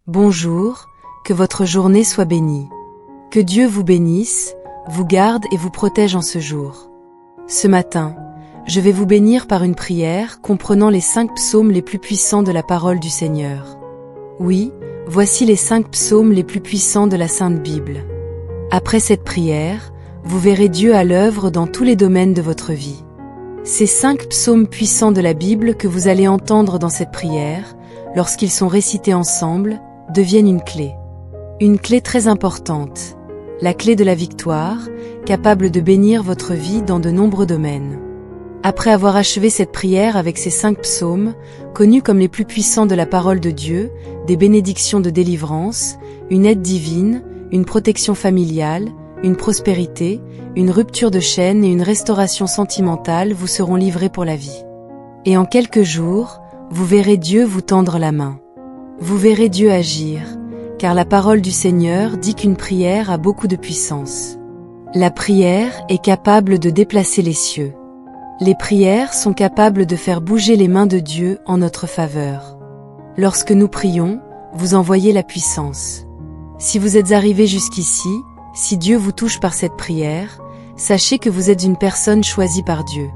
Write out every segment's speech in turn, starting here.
Bonjour, que votre journée soit bénie. Que Dieu vous bénisse, vous garde et vous protège en ce jour. Ce matin, je vais vous bénir par une prière comprenant les 5 psaumes les plus puissants de la parole du Seigneur. Oui, voici les 5 psaumes les plus puissants de la Sainte Bible. Après cette prière, vous verrez Dieu à l'œuvre dans tous les domaines de votre vie. Ces 5 psaumes puissants de la Bible que vous allez entendre dans cette prière, lorsqu'ils sont récités ensemble, deviennent une clé. Une clé très importante, la clé de la victoire, capable de bénir votre vie dans de nombreux domaines. Après avoir achevé cette prière avec ces 5 psaumes, connus comme les plus puissants de la parole de Dieu, des bénédictions de délivrance, une aide divine, une protection familiale, une prospérité, une rupture de chaînes et une restauration sentimentale vous seront livrés pour la vie. Et en quelques jours, vous verrez Dieu vous tendre la main. Vous verrez Dieu agir, car la parole du Seigneur dit qu'une prière a beaucoup de puissance. La prière est capable de déplacer les cieux. Les prières sont capables de faire bouger les mains de Dieu en notre faveur. Lorsque nous prions, vous envoyez la puissance. Si vous êtes arrivé jusqu'ici, si Dieu vous touche par cette prière, sachez que vous êtes une personne choisie par Dieu.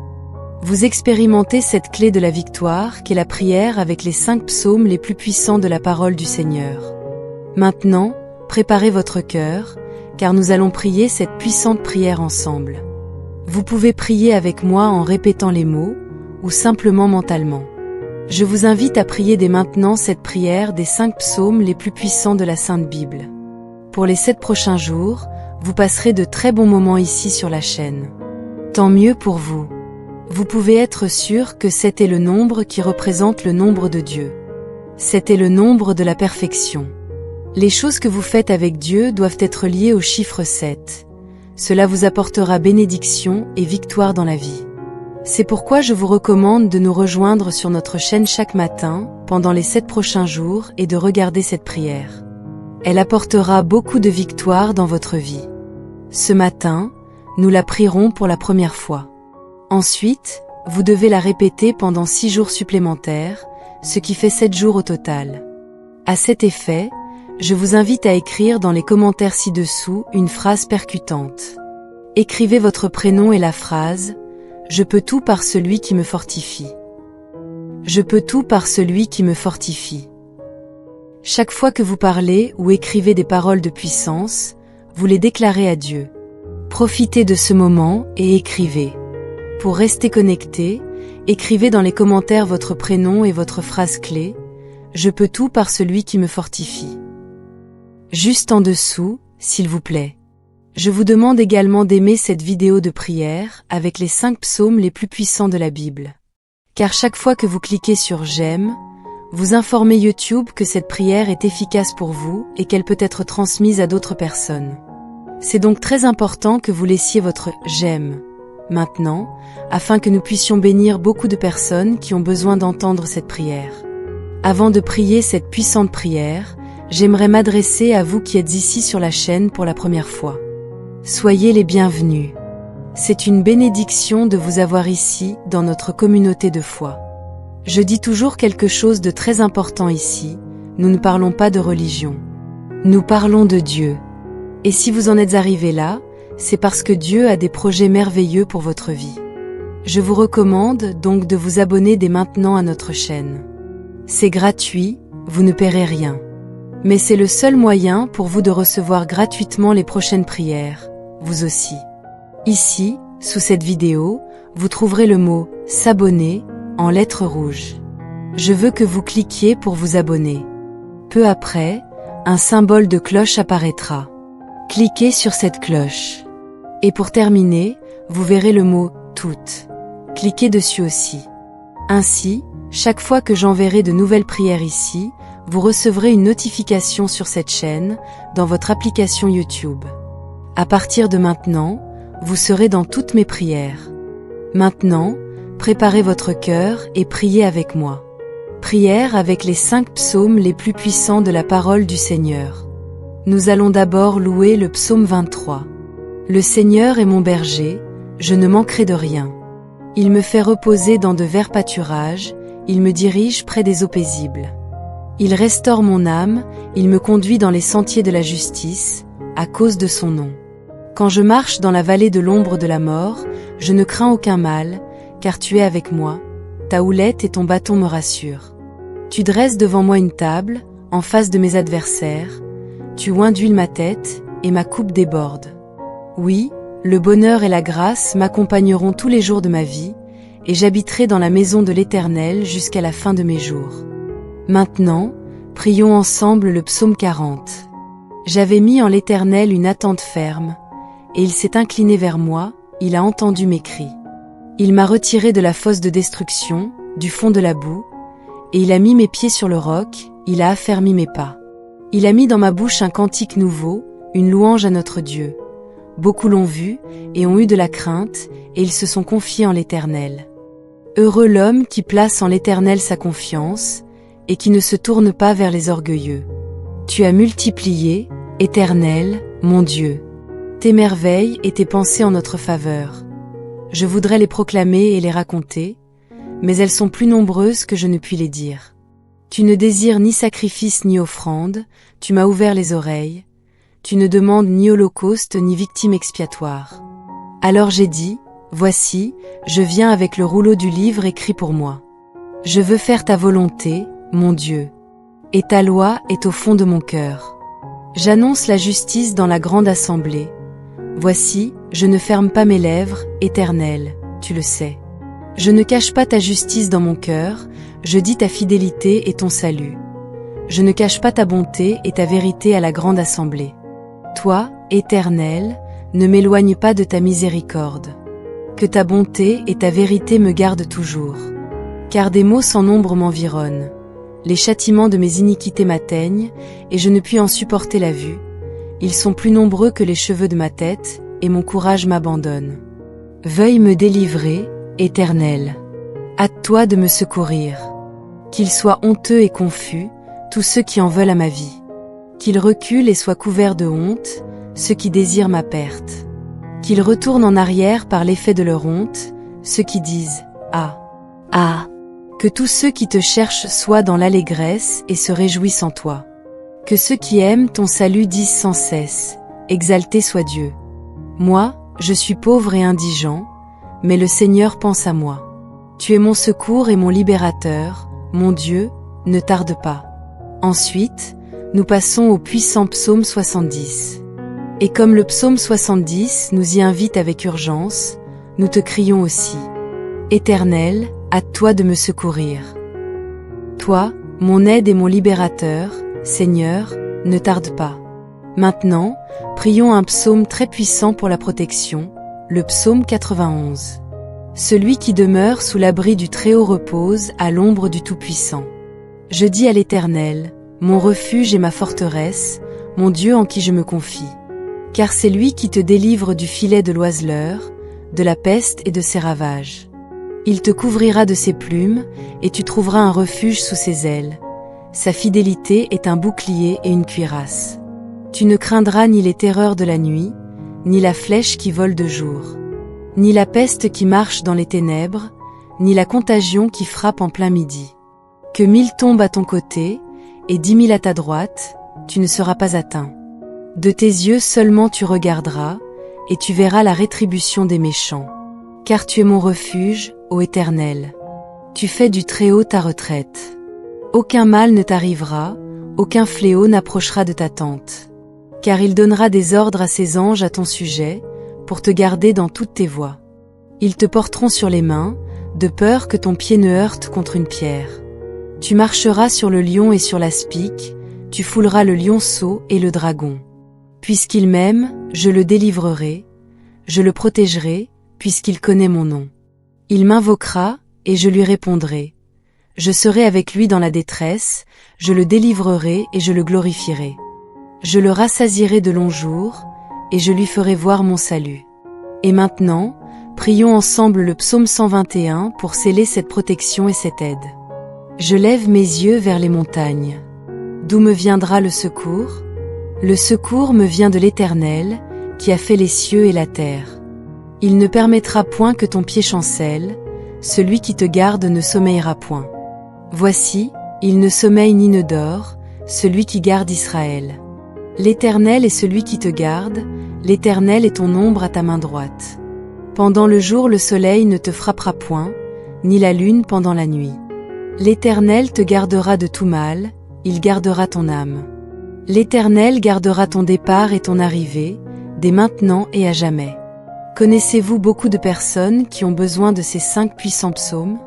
Vous expérimentez cette clé de la victoire qu'est la prière avec les 5 psaumes les plus puissants de la parole du Seigneur. Maintenant, préparez votre cœur, car nous allons prier cette puissante prière ensemble. Vous pouvez prier avec moi en répétant les mots, ou simplement mentalement. Je vous invite à prier dès maintenant cette prière des 5 psaumes les plus puissants de la Sainte Bible. Pour les 7 prochains jours, vous passerez de très bons moments ici sur la chaîne. Tant mieux pour vous. Vous pouvez être sûr que 7 est le nombre qui représente le nombre de Dieu. 7 est le nombre de la perfection. Les choses que vous faites avec Dieu doivent être liées au chiffre 7. Cela vous apportera bénédiction et victoire dans la vie. C'est pourquoi je vous recommande de nous rejoindre sur notre chaîne chaque matin, pendant les 7 prochains jours et de regarder cette prière. Elle apportera beaucoup de victoire dans votre vie. Ce matin, nous la prierons pour la première fois. Ensuite, vous devez la répéter pendant 6 jours supplémentaires, ce qui fait 7 jours au total. À cet effet, je vous invite à écrire dans les commentaires ci-dessous une phrase percutante. Écrivez votre prénom et la phrase « Je peux tout par celui qui me fortifie ». Je peux tout par celui qui me fortifie. Chaque fois que vous parlez ou écrivez des paroles de puissance, vous les déclarez à Dieu. Profitez de ce moment et écrivez. Pour rester connecté, écrivez dans les commentaires votre prénom et votre phrase clé « Je peux tout par celui qui me fortifie ». Juste en dessous, s'il vous plaît. Je vous demande également d'aimer cette vidéo de prière avec les 5 psaumes les plus puissants de la Bible. Car chaque fois que vous cliquez sur « J'aime », vous informez YouTube que cette prière est efficace pour vous et qu'elle peut être transmise à d'autres personnes. C'est donc très important que vous laissiez votre « J'aime » maintenant, afin que nous puissions bénir beaucoup de personnes qui ont besoin d'entendre cette prière. Avant de prier cette puissante prière, j'aimerais m'adresser à vous qui êtes ici sur la chaîne pour la première fois. Soyez les bienvenus. C'est une bénédiction de vous avoir ici, dans notre communauté de foi. Je dis toujours quelque chose de très important ici, nous ne parlons pas de religion. Nous parlons de Dieu. Et si vous en êtes arrivé là, c'est parce que Dieu a des projets merveilleux pour votre vie. Je vous recommande donc de vous abonner dès maintenant à notre chaîne. C'est gratuit, vous ne paierez rien. Mais c'est le seul moyen pour vous de recevoir gratuitement les prochaines prières, vous aussi. Ici, sous cette vidéo, vous trouverez le mot « S'abonner » en lettres rouges. Je veux que vous cliquiez pour vous abonner. Peu après, un symbole de cloche apparaîtra. Cliquez sur cette cloche. Et pour terminer, vous verrez le mot « Toutes ». Cliquez dessus aussi. Ainsi, chaque fois que j'enverrai de nouvelles prières ici, vous recevrez une notification sur cette chaîne, dans votre application YouTube. À partir de maintenant, vous serez dans toutes mes prières. Maintenant, préparez votre cœur et priez avec moi. Prière avec les 5 psaumes les plus puissants de la parole du Seigneur. Nous allons d'abord louer le psaume 23. Le Seigneur est mon berger, je ne manquerai de rien. Il me fait reposer dans de verts pâturages, il me dirige près des eaux paisibles. Il restaure mon âme, il me conduit dans les sentiers de la justice, à cause de son nom. Quand je marche dans la vallée de l'ombre de la mort, je ne crains aucun mal, car tu es avec moi, ta houlette et ton bâton me rassurent. Tu dresses devant moi une table, en face de mes adversaires, tu oins d'huile ma tête, et ma coupe déborde. Oui, le bonheur et la grâce m'accompagneront tous les jours de ma vie, et j'habiterai dans la maison de l'Éternel jusqu'à la fin de mes jours. Maintenant, prions ensemble le psaume 40. J'avais mis en l'Éternel une attente ferme, et il s'est incliné vers moi, il a entendu mes cris. Il m'a retiré de la fosse de destruction, du fond de la boue, et il a mis mes pieds sur le roc, il a affermi mes pas. Il a mis dans ma bouche un cantique nouveau, une louange à notre Dieu. Beaucoup l'ont vu, et ont eu de la crainte, et ils se sont confiés en l'Éternel. Heureux l'homme qui place en l'Éternel sa confiance, et qui ne se tourne pas vers les orgueilleux. Tu as multiplié, Éternel, mon Dieu, tes merveilles et tes pensées en notre faveur. Je voudrais les proclamer et les raconter, mais elles sont plus nombreuses que je ne puis les dire. Tu ne désires ni sacrifice ni offrande, tu m'as ouvert les oreilles, tu ne demandes ni holocauste ni victime expiatoire. Alors j'ai dit, voici, je viens avec le rouleau du livre écrit pour moi. Je veux faire ta volonté, mon Dieu. Et ta loi est au fond de mon cœur. J'annonce la justice dans la grande assemblée. Voici, je ne ferme pas mes lèvres, Éternel, tu le sais. Je ne cache pas ta justice dans mon cœur, je dis ta fidélité et ton salut. Je ne cache pas ta bonté et ta vérité à la grande assemblée. Toi, Éternel, ne m'éloigne pas de ta miséricorde. Que ta bonté et ta vérité me gardent toujours. Car des maux sans nombre m'environnent. Les châtiments de mes iniquités m'atteignent, et je ne puis en supporter la vue. Ils sont plus nombreux que les cheveux de ma tête, et mon courage m'abandonne. Veuille me délivrer, Éternel. Hâte-toi de me secourir. Qu'ils soient honteux et confus, tous ceux qui en veulent à ma vie. Qu'ils reculent et soient couverts de honte, ceux qui désirent ma perte. Qu'ils retournent en arrière par l'effet de leur honte, ceux qui disent « Ah, ah !» Que tous ceux qui te cherchent soient dans l'allégresse et se réjouissent en toi. Que ceux qui aiment ton salut disent sans cesse, exalté soit Dieu. Moi, je suis pauvre et indigent, mais le Seigneur pense à moi. Tu es mon secours et mon libérateur, mon Dieu, ne tarde pas. Ensuite, nous passons au puissant psaume 70. Et comme le psaume 70 nous y invite avec urgence, nous te crions aussi. Éternel, hâte-toi de me secourir. Toi, mon aide et mon libérateur, Seigneur, ne tarde pas. Maintenant, prions un psaume très puissant pour la protection, le psaume 91. Celui qui demeure sous l'abri du Très-Haut repose à l'ombre du Tout-Puissant. Je dis à l'Éternel, mon refuge et ma forteresse, mon Dieu en qui je me confie. Car c'est lui qui te délivre du filet de l'oiseleur, de la peste et de ses ravages. Il te couvrira de ses plumes, et tu trouveras un refuge sous ses ailes. Sa fidélité est un bouclier et une cuirasse. Tu ne craindras ni les terreurs de la nuit, ni la flèche qui vole de jour, ni la peste qui marche dans les ténèbres, ni la contagion qui frappe en plein midi. Que 1000 tombent à ton côté, et 10 000 à ta droite, tu ne seras pas atteint. De tes yeux seulement tu regarderas, et tu verras la rétribution des méchants. Car tu es mon refuge, ô Éternel. Tu fais du Très-Haut ta retraite. Aucun mal ne t'arrivera, aucun fléau n'approchera de ta tente. Car il donnera des ordres à ses anges à ton sujet, pour te garder dans toutes tes voies. Ils te porteront sur les mains, de peur que ton pied ne heurte contre une pierre. Tu marcheras sur le lion et sur l'aspic, tu fouleras le lionceau et le dragon. Puisqu'il m'aime, je le délivrerai, je le protégerai, puisqu'il connaît mon nom. Il m'invoquera, et je lui répondrai. Je serai avec lui dans la détresse, je le délivrerai et je le glorifierai. Je le rassasierai de longs jours, et je lui ferai voir mon salut. Et maintenant, prions ensemble le psaume 121 pour sceller cette protection et cette aide. Je lève mes yeux vers les montagnes. D'où me viendra le secours? Le secours me vient de l'Éternel, qui a fait les cieux et la terre. Il ne permettra point que ton pied chancelle, celui qui te garde ne sommeillera point. Voici, Il ne sommeille ni ne dort, celui qui garde Israël. L'Éternel est celui qui te garde, l'Éternel est ton ombre à ta main droite. Pendant le jour le soleil ne te frappera point, ni la lune pendant la nuit. L'Éternel te gardera de tout mal, il gardera ton âme. L'Éternel gardera ton départ et ton arrivée, dès maintenant et à jamais. Connaissez-vous beaucoup de personnes qui ont besoin de ces 5 puissants psaumes?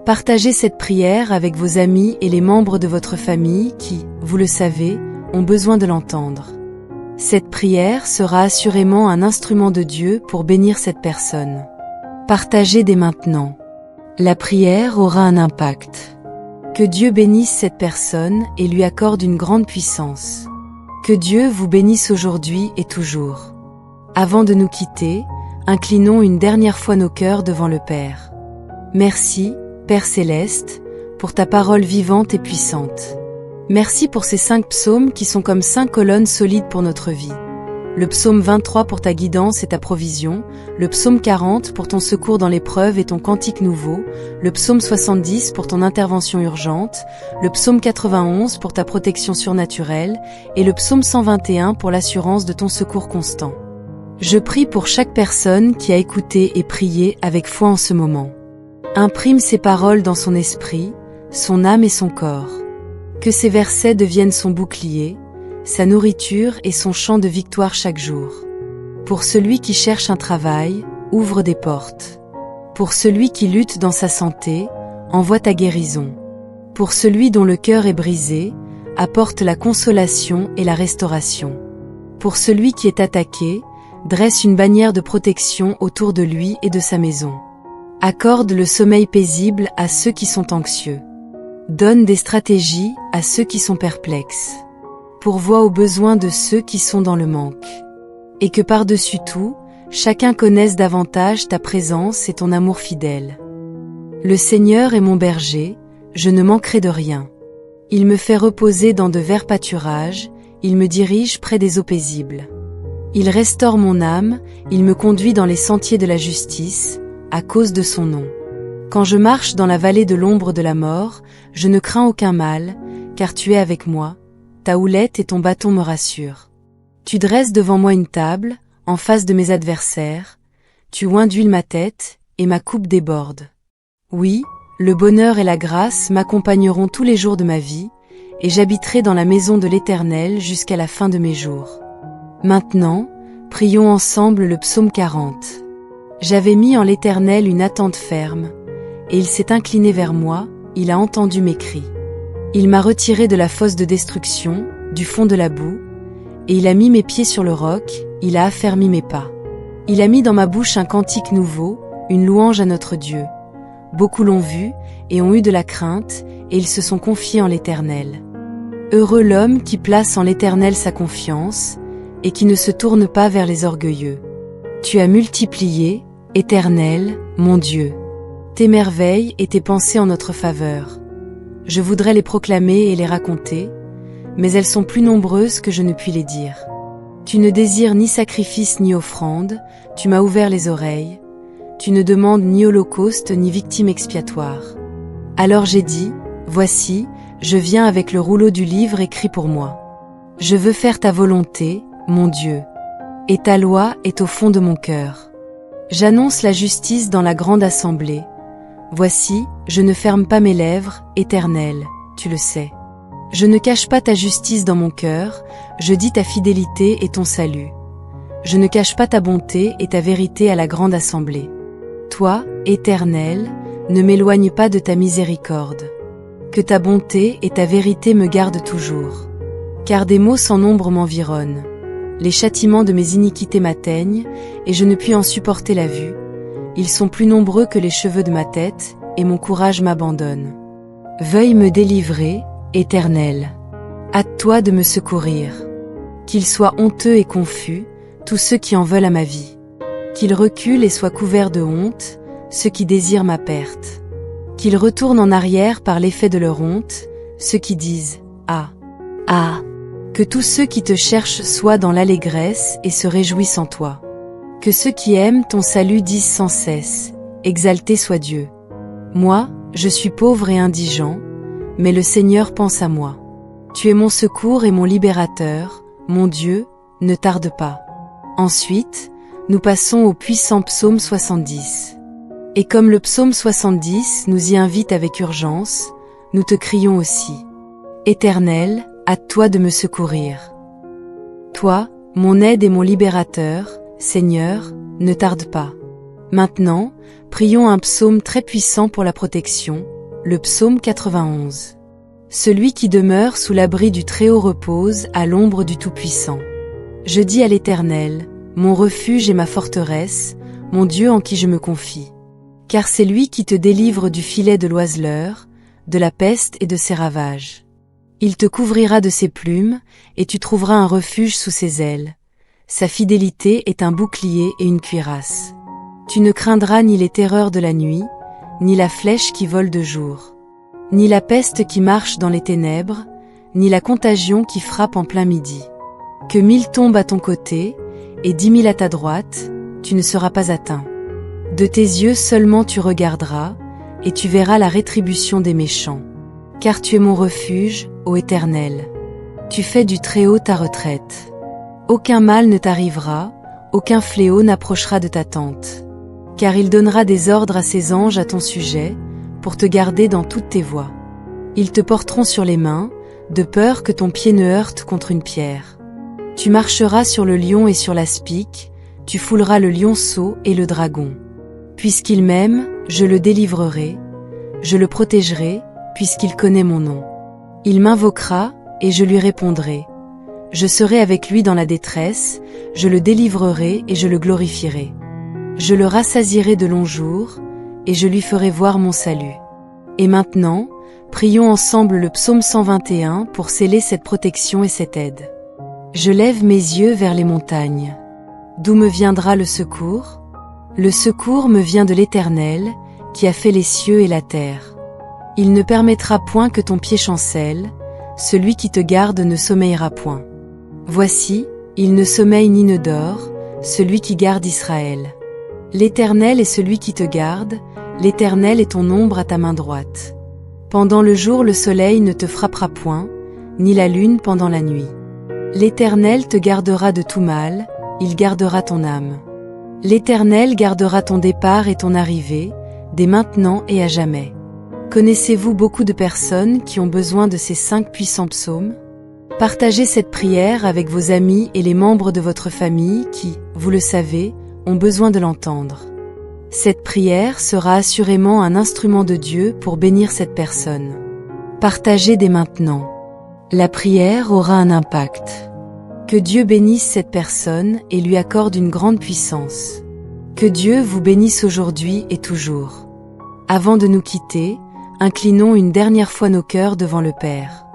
Partagez cette prière avec vos amis et les membres de votre famille qui, vous le savez, ont besoin de l'entendre. Cette prière sera assurément un instrument de Dieu pour bénir cette personne. Partagez dès maintenant. La prière aura un impact. Que Dieu bénisse cette personne et lui accorde une grande puissance. Que Dieu vous bénisse aujourd'hui et toujours. Avant de nous quitter, inclinons une dernière fois nos cœurs devant le Père. Merci, Père Céleste, pour ta parole vivante et puissante. Merci pour ces 5 psaumes qui sont comme 5 colonnes solides pour notre vie. Le psaume 23 pour ta guidance et ta provision, le psaume 40 pour ton secours dans l'épreuve et ton cantique nouveau, le psaume 70 pour ton intervention urgente, le psaume 91 pour ta protection surnaturelle, et le psaume 121 pour l'assurance de ton secours constant. Je prie pour chaque personne qui a écouté et prié avec foi en ce moment. Imprime ces paroles dans son esprit, son âme et son corps. Que ces versets deviennent son bouclier, sa nourriture et son chant de victoire chaque jour. Pour celui qui cherche un travail, ouvre des portes. Pour celui qui lutte dans sa santé, envoie ta guérison. Pour celui dont le cœur est brisé, apporte la consolation et la restauration. Pour celui qui est attaqué, dresse une bannière de protection autour de lui et de sa maison. Accorde le sommeil paisible à ceux qui sont anxieux. Donne des stratégies à ceux qui sont perplexes. Pourvois aux besoins de ceux qui sont dans le manque. Et que par-dessus tout, chacun connaisse davantage ta présence et ton amour fidèle. Le Seigneur est mon berger, je ne manquerai de rien. Il me fait reposer dans de verts pâturages, il me dirige près des eaux paisibles. Il restaure mon âme, il me conduit dans les sentiers de la justice, à cause de son nom. Quand je marche dans la vallée de l'ombre de la mort, je ne crains aucun mal, car tu es avec moi, ta houlette et ton bâton me rassurent. Tu dresses devant moi une table, en face de mes adversaires, tu oins d'huile ma tête, et ma coupe déborde. Oui, le bonheur et la grâce m'accompagneront tous les jours de ma vie, et j'habiterai dans la maison de l'Éternel jusqu'à la fin de mes jours. Maintenant, prions ensemble le psaume 40. J'avais mis en l'Éternel une attente ferme, et il s'est incliné vers moi, il a entendu mes cris. Il m'a retiré de la fosse de destruction, du fond de la boue, et il a mis mes pieds sur le roc, il a affermi mes pas. Il a mis dans ma bouche un cantique nouveau, une louange à notre Dieu. Beaucoup l'ont vu, et ont eu de la crainte, et ils se sont confiés en l'Éternel. Heureux l'homme qui place en l'Éternel sa confiance, et qui ne se tourne pas vers les orgueilleux. Tu as multiplié, Éternel, mon Dieu, tes merveilles et tes pensées en notre faveur. Je voudrais les proclamer et les raconter, mais elles sont plus nombreuses que je ne puis les dire. Tu ne désires ni sacrifice ni offrande, tu m'as ouvert les oreilles, tu ne demandes ni holocauste ni victime expiatoire. Alors j'ai dit, voici, je viens avec le rouleau du livre écrit pour moi. Je veux faire ta volonté, mon Dieu, et ta loi est au fond de mon cœur. J'annonce la justice dans la grande assemblée. Voici, je ne ferme pas mes lèvres, Éternel, tu le sais. Je ne cache pas ta justice dans mon cœur, je dis ta fidélité et ton salut. Je ne cache pas ta bonté et ta vérité à la grande assemblée. Toi, Éternel, ne m'éloigne pas de ta miséricorde. Que ta bonté et ta vérité me gardent toujours. Car des maux sans nombre m'environnent. Les châtiments de mes iniquités m'atteignent, et je ne puis en supporter la vue. Ils sont plus nombreux que les cheveux de ma tête, et mon courage m'abandonne. Veuille me délivrer, Éternel. Hâte-toi de me secourir. Qu'ils soient honteux et confus, tous ceux qui en veulent à ma vie. Qu'ils reculent et soient couverts de honte, ceux qui désirent ma perte. Qu'ils retournent en arrière par l'effet de leur honte, ceux qui disent « Ah, ah !» Que tous ceux qui te cherchent soient dans l'allégresse et se réjouissent en toi. Que ceux qui aiment ton salut disent sans cesse, exalté soit Dieu. Moi, je suis pauvre et indigent, mais le Seigneur pense à moi. Tu es mon secours et mon libérateur, mon Dieu, ne tarde pas. Ensuite, nous passons au puissant psaume 70. Et comme le psaume 70 nous y invite avec urgence, nous te crions aussi. Éternel, hâte-toi de me secourir. Toi, mon aide et mon libérateur, Seigneur, ne tarde pas. Maintenant, prions un psaume très puissant pour la protection, le psaume 91. Celui qui demeure sous l'abri du Très-Haut repose à l'ombre du Tout-Puissant. Je dis à l'Éternel, mon refuge et ma forteresse, mon Dieu en qui je me confie. Car c'est lui qui te délivre du filet de l'oiseleur, de la peste et de ses ravages. Il te couvrira de ses plumes, et tu trouveras un refuge sous ses ailes. Sa fidélité est un bouclier et une cuirasse. Tu ne craindras ni les terreurs de la nuit, ni la flèche qui vole de jour, ni la peste qui marche dans les ténèbres, ni la contagion qui frappe en plein midi. Que 1000 tombent à ton côté, et 10 000 à ta droite, tu ne seras pas atteint. De tes yeux seulement tu regarderas, et tu verras la rétribution des méchants. Car tu es mon refuge, ô Éternel. Tu fais du Très-Haut ta retraite. Aucun mal ne t'arrivera, aucun fléau n'approchera de ta tente. Car il donnera des ordres à ses anges à ton sujet, pour te garder dans toutes tes voies. Ils te porteront sur les mains, de peur que ton pied ne heurte contre une pierre. Tu marcheras sur le lion et sur l'aspic, tu fouleras le lionceau et le dragon. Puisqu'il m'aime, je le délivrerai, je le protégerai, puisqu'il connaît mon nom. Il m'invoquera, et je lui répondrai. Je serai avec lui dans la détresse, je le délivrerai et je le glorifierai. Je le rassasierai de longs jours, et je lui ferai voir mon salut. Et maintenant, prions ensemble le psaume 121 pour sceller cette protection et cette aide. Je lève mes yeux vers les montagnes. D'où me viendra le secours ? Le secours me vient de l'Éternel, qui a fait les cieux et la terre. Il ne permettra point que ton pied chancelle, celui qui te garde ne sommeillera point. Voici, il ne sommeille ni ne dort, celui qui garde Israël. L'Éternel est celui qui te garde, l'Éternel est ton ombre à ta main droite. Pendant le jour le soleil ne te frappera point, ni la lune pendant la nuit. L'Éternel te gardera de tout mal, il gardera ton âme. L'Éternel gardera ton départ et ton arrivée, dès maintenant et à jamais. Connaissez-vous beaucoup de personnes qui ont besoin de ces 5 puissants psaumes ? Partagez cette prière avec vos amis et les membres de votre famille qui, vous le savez, ont besoin de l'entendre. Cette prière sera assurément un instrument de Dieu pour bénir cette personne. Partagez dès maintenant. La prière aura un impact. Que Dieu bénisse cette personne et lui accorde une grande puissance. Que Dieu vous bénisse aujourd'hui et toujours. Avant de nous quitter, inclinons une dernière fois nos cœurs devant le Père.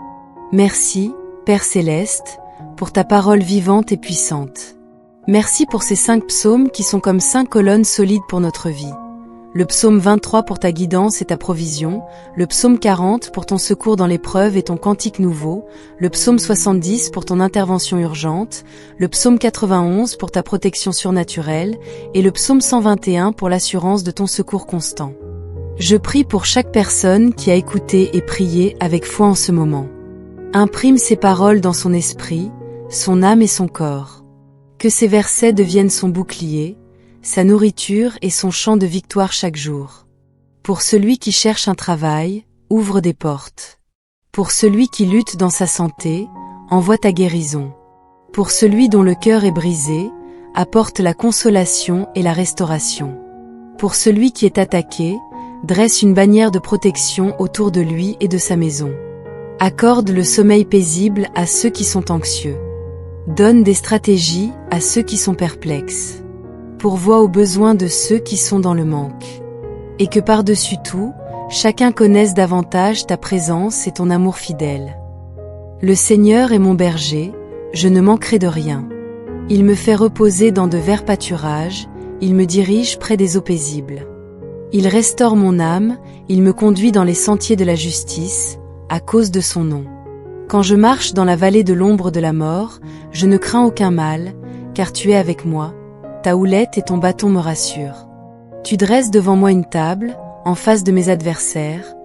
Merci, Père Céleste, pour ta parole vivante et puissante. Merci pour ces 5 psaumes qui sont comme 5 colonnes solides pour notre vie. Le psaume 23 pour ta guidance et ta provision, le psaume 40 pour ton secours dans l'épreuve et ton cantique nouveau, le psaume 70 pour ton intervention urgente, le psaume 91 pour ta protection surnaturelle, et le psaume 121 pour l'assurance de ton secours constant. Je prie pour chaque personne qui a écouté et prié avec foi en ce moment. Imprime ces paroles dans son esprit, son âme et son corps. Que ces versets deviennent son bouclier, sa nourriture et son chant de victoire chaque jour. Pour celui qui cherche un travail, ouvre des portes. Pour celui qui lutte dans sa santé, envoie ta guérison. Pour celui dont le cœur est brisé, apporte la consolation et la restauration. Pour celui qui est attaqué, dresse une bannière de protection autour de lui et de sa maison. Accorde le sommeil paisible à ceux qui sont anxieux. Donne des stratégies à ceux qui sont perplexes. Pourvois aux besoins de ceux qui sont dans le manque. Et que par-dessus tout, chacun connaisse davantage ta présence et ton amour fidèle. Le Seigneur est mon berger, je ne manquerai de rien. Il me fait reposer dans de verts pâturages, il me dirige près des eaux paisibles. Il restaure mon âme, il me conduit dans les sentiers de la justice, à cause de son nom. Quand je marche dans la vallée de l'ombre de la mort, je ne crains aucun mal, car tu es avec moi. Ta houlette et ton bâton me rassurent. Tu dresses devant moi une table, en face de mes adversaires.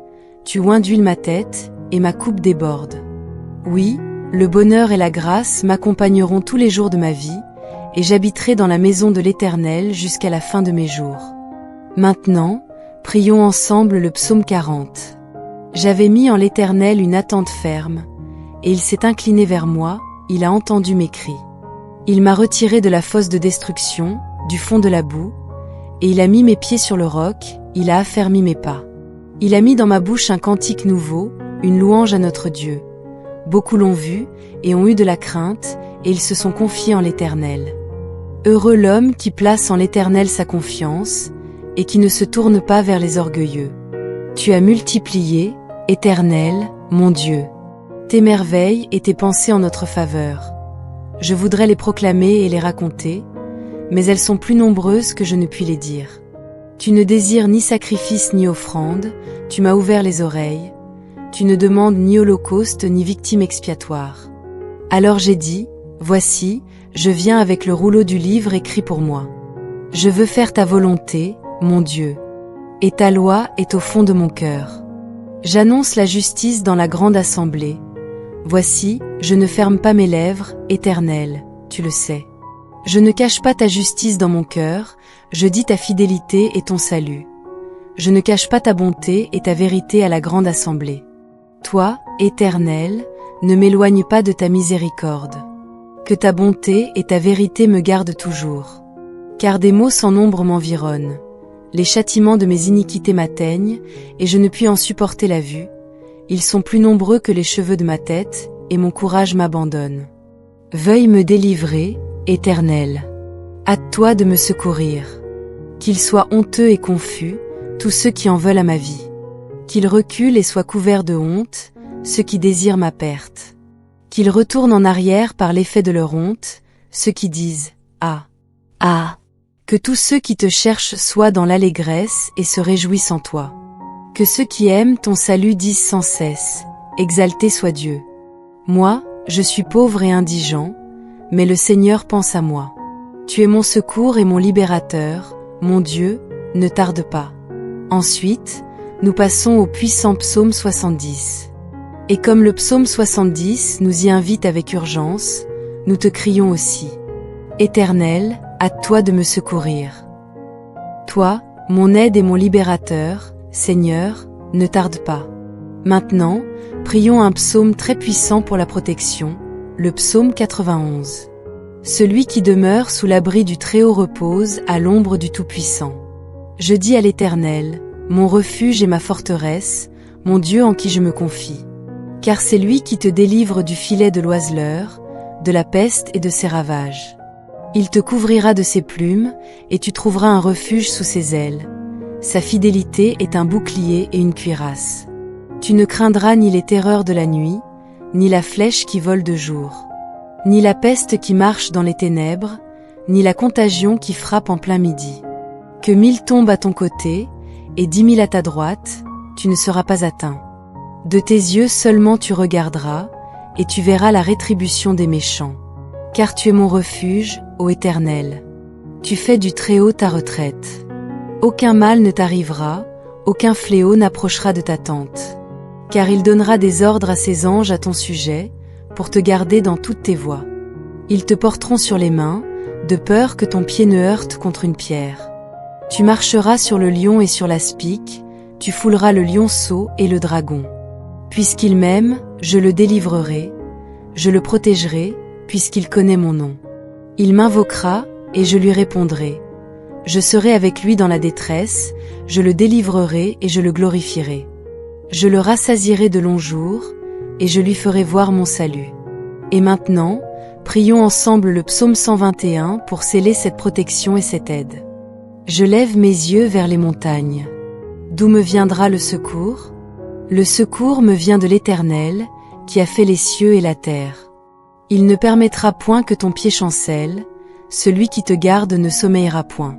Tu oins d'huile ma tête, et ma coupe déborde. Oui, le bonheur et la grâce m'accompagneront tous les jours de ma vie, et j'habiterai dans la maison de l'Éternel jusqu'à la fin de mes jours. Maintenant, prions ensemble le psaume 40. J'avais mis en l'Éternel une attente ferme, et il s'est incliné vers moi, il a entendu mes cris. Il m'a retiré de la fosse de destruction, du fond de la boue, et il a mis mes pieds sur le roc, il a affermi mes pas. Il a mis dans ma bouche un cantique nouveau, une louange à notre Dieu. Beaucoup l'ont vu, et ont eu de la crainte, et ils se sont confiés en l'Éternel. Heureux l'homme qui place en l'Éternel sa confiance, et qui ne se tourne pas vers les orgueilleux. Tu as multiplié, Éternel, mon Dieu, tes merveilles et tes pensées en notre faveur. Je voudrais les proclamer et les raconter, mais elles sont plus nombreuses que je ne puis les dire. Tu ne désires ni sacrifice ni offrande, tu m'as ouvert les oreilles, tu ne demandes ni holocauste ni victime expiatoire. Alors j'ai dit, voici, je viens avec le rouleau du livre écrit pour moi. Je veux faire ta volonté, mon Dieu. Et ta loi est au fond de mon cœur. J'annonce la justice dans la grande assemblée. Voici, je ne ferme pas mes lèvres, Éternel, tu le sais. Je ne cache pas ta justice dans mon cœur, je dis ta fidélité et ton salut. Je ne cache pas ta bonté et ta vérité à la grande assemblée. Toi, Éternel, ne m'éloigne pas de ta miséricorde. Que ta bonté et ta vérité me gardent toujours. Car des maux sans nombre m'environnent. Les châtiments de mes iniquités m'atteignent, et je ne puis en supporter la vue. Ils sont plus nombreux que les cheveux de ma tête, et mon courage m'abandonne. Veuille me délivrer, Éternel. Hâte-toi de me secourir. Qu'ils soient honteux et confus, tous ceux qui en veulent à ma vie. Qu'ils reculent et soient couverts de honte, ceux qui désirent ma perte. Qu'ils retournent en arrière par l'effet de leur honte, ceux qui disent « Ah, ah !» Que tous ceux qui te cherchent soient dans l'allégresse et se réjouissent en toi. Que ceux qui aiment ton salut disent sans cesse « Exalté soit Dieu !» Moi, je suis pauvre et indigent, mais le Seigneur pense à moi. Tu es mon secours et mon libérateur, mon Dieu, ne tarde pas. Ensuite, nous passons au puissant psaume 70. Et comme le psaume 70 nous y invite avec urgence, nous te crions aussi. Éternel, hâte-toi de me secourir. Toi, mon aide et mon libérateur, Seigneur, ne tarde pas. Maintenant, prions un psaume très puissant pour la protection, le psaume 91. Celui qui demeure sous l'abri du Très-Haut repose à l'ombre du Tout-Puissant. Je dis à l'Éternel, mon refuge et ma forteresse, mon Dieu en qui je me confie. Car c'est lui qui te délivre du filet de l'oiseleur, de la peste et de ses ravages. Il te couvrira de ses plumes, et tu trouveras un refuge sous ses ailes. Sa fidélité est un bouclier et une cuirasse. Tu ne craindras ni les terreurs de la nuit, ni la flèche qui vole de jour, ni la peste qui marche dans les ténèbres, ni la contagion qui frappe en plein midi. Que 1000 tombent à ton côté, et 10 000 à ta droite, tu ne seras pas atteint. De tes yeux seulement tu regarderas, et tu verras la rétribution des méchants. Car tu es mon refuge, ô Éternel. Tu fais du Très-Haut ta retraite. Aucun mal ne t'arrivera, aucun fléau n'approchera de ta tente. Car il donnera des ordres à ses anges à ton sujet, pour te garder dans toutes tes voies. Ils te porteront sur les mains, de peur que ton pied ne heurte contre une pierre. Tu marcheras sur le lion et sur l'aspic, tu fouleras le lionceau et le dragon. Puisqu'il m'aime, je le délivrerai, je le protégerai, puisqu'il connaît mon nom. Il m'invoquera, et je lui répondrai. Je serai avec lui dans la détresse, je le délivrerai et je le glorifierai. Je le rassasierai de longs jours, et je lui ferai voir mon salut. Et maintenant, prions ensemble le psaume 121 pour sceller cette protection et cette aide. Je lève mes yeux vers les montagnes. D'où me viendra le secours? Le secours me vient de l'Éternel, qui a fait les cieux et la terre. Il ne permettra point que ton pied chancelle, celui qui te garde ne sommeillera point.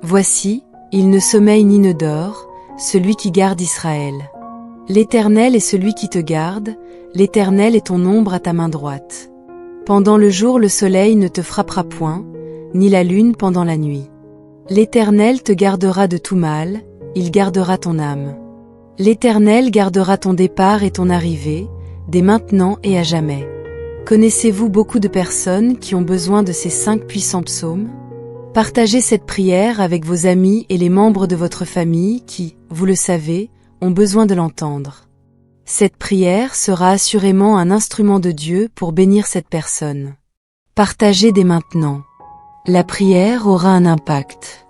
Voici, il ne sommeille ni ne dort, celui qui garde Israël. L'Éternel est celui qui te garde, l'Éternel est ton ombre à ta main droite. Pendant le jour le soleil ne te frappera point, ni la lune pendant la nuit. L'Éternel te gardera de tout mal, il gardera ton âme. L'Éternel gardera ton départ et ton arrivée, dès maintenant et à jamais. Connaissez-vous beaucoup de personnes qui ont besoin de ces 5 puissants psaumes? Partagez cette prière avec vos amis et les membres de votre famille qui, vous le savez, ont besoin de l'entendre. Cette prière sera assurément un instrument de Dieu pour bénir cette personne. Partagez dès maintenant. La prière aura un impact.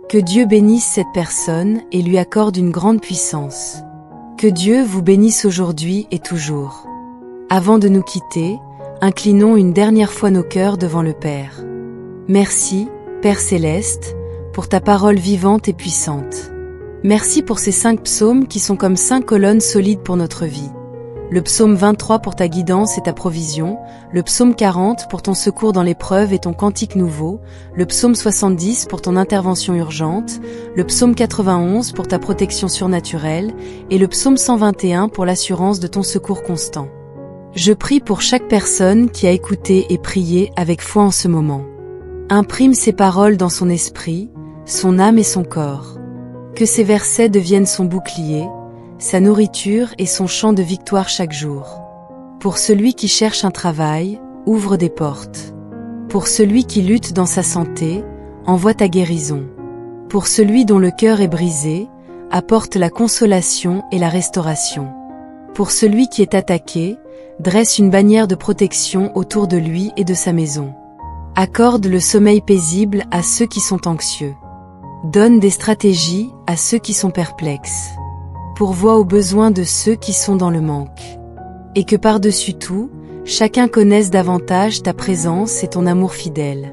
Que Dieu bénisse cette personne et lui accorde une grande puissance. Que Dieu vous bénisse aujourd'hui et toujours. Avant de nous quitter, inclinons une dernière fois nos cœurs devant le Père. Merci, Père Céleste, pour ta parole vivante et puissante. Merci pour ces 5 psaumes qui sont comme 5 colonnes solides pour notre vie. Le psaume 23 pour ta guidance et ta provision, le psaume 40 pour ton secours dans l'épreuve et ton cantique nouveau, le psaume 70 pour ton intervention urgente, le psaume 91 pour ta protection surnaturelle, et le psaume 121 pour l'assurance de ton secours constant. Je prie pour chaque personne qui a écouté et prié avec foi en ce moment. Imprime ces paroles dans son esprit, son âme et son corps. Que ces versets deviennent son bouclier, sa nourriture et son chant de victoire chaque jour. Pour celui qui cherche un travail, ouvre des portes. Pour celui qui lutte dans sa santé, envoie ta guérison. Pour celui dont le cœur est brisé, apporte la consolation et la restauration. Pour celui qui est attaqué, dresse une bannière de protection autour de lui et de sa maison. Accorde le sommeil paisible à ceux qui sont anxieux. Donne des stratégies à ceux qui sont perplexes. Pourvois aux besoins de ceux qui sont dans le manque. Et que par-dessus tout, chacun connaisse davantage ta présence et ton amour fidèle.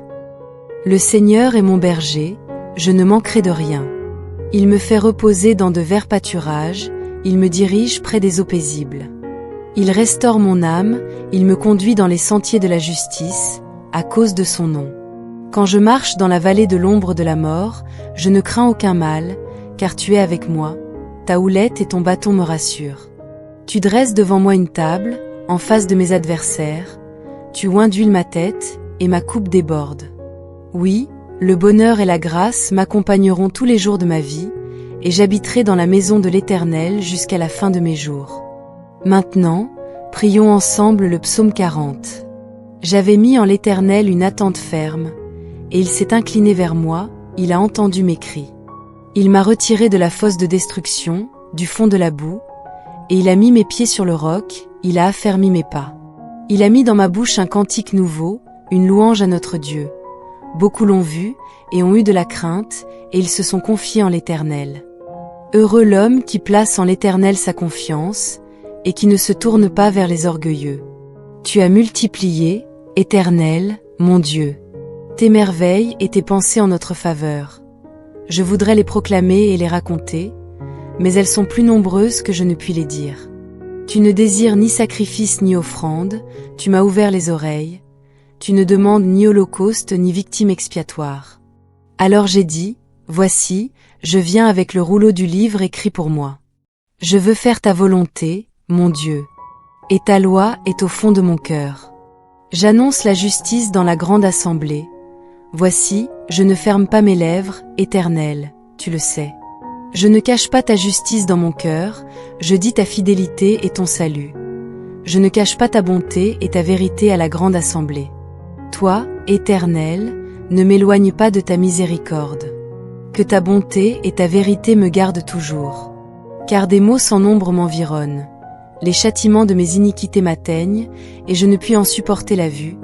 Le Seigneur est mon berger, je ne manquerai de rien. Il me fait reposer dans de verts pâturages, il me dirige près des eaux paisibles. Il restaure mon âme, il me conduit dans les sentiers de la justice, à cause de son nom. Quand je marche dans la vallée de l'ombre de la mort, je ne crains aucun mal, car tu es avec moi. Ta houlette et ton bâton me rassurent. Tu dresses devant moi une table, en face de mes adversaires. Tu oins d'huile ma tête, et ma coupe déborde. Oui, le bonheur et la grâce m'accompagneront tous les jours de ma vie, et j'habiterai dans la maison de l'Éternel jusqu'à la fin de mes jours. Maintenant, prions ensemble le psaume 40. J'avais mis en l'Éternel une attente ferme, et il s'est incliné vers moi, il a entendu mes cris. Il m'a retiré de la fosse de destruction, du fond de la boue, et il a mis mes pieds sur le roc, il a affermi mes pas. Il a mis dans ma bouche un cantique nouveau, une louange à notre Dieu. Beaucoup l'ont vu, et ont eu de la crainte, et ils se sont confiés en l'Éternel. Heureux l'homme qui place en l'Éternel sa confiance, et qui ne se tourne pas vers les orgueilleux. Tu as multiplié, Éternel, mon Dieu, tes merveilles et tes pensées en notre faveur. Je voudrais les proclamer et les raconter, mais elles sont plus nombreuses que je ne puis les dire. Tu ne désires ni sacrifice ni offrande, tu m'as ouvert les oreilles, tu ne demandes ni holocauste ni victime expiatoire. Alors j'ai dit, voici, je viens avec le rouleau du livre écrit pour moi. Je veux faire ta volonté, mon Dieu, et ta loi est au fond de mon cœur. J'annonce la justice dans la grande assemblée. Voici, je ne ferme pas mes lèvres, Éternel, tu le sais. Je ne cache pas ta justice dans mon cœur, je dis ta fidélité et ton salut. Je ne cache pas ta bonté et ta vérité à la grande assemblée. Toi, Éternel, ne m'éloigne pas de ta miséricorde. Que ta bonté et ta vérité me gardent toujours. Car des maux sans nombre m'environnent. Les châtiments de mes iniquités m'atteignent, et je ne puis en supporter la vue.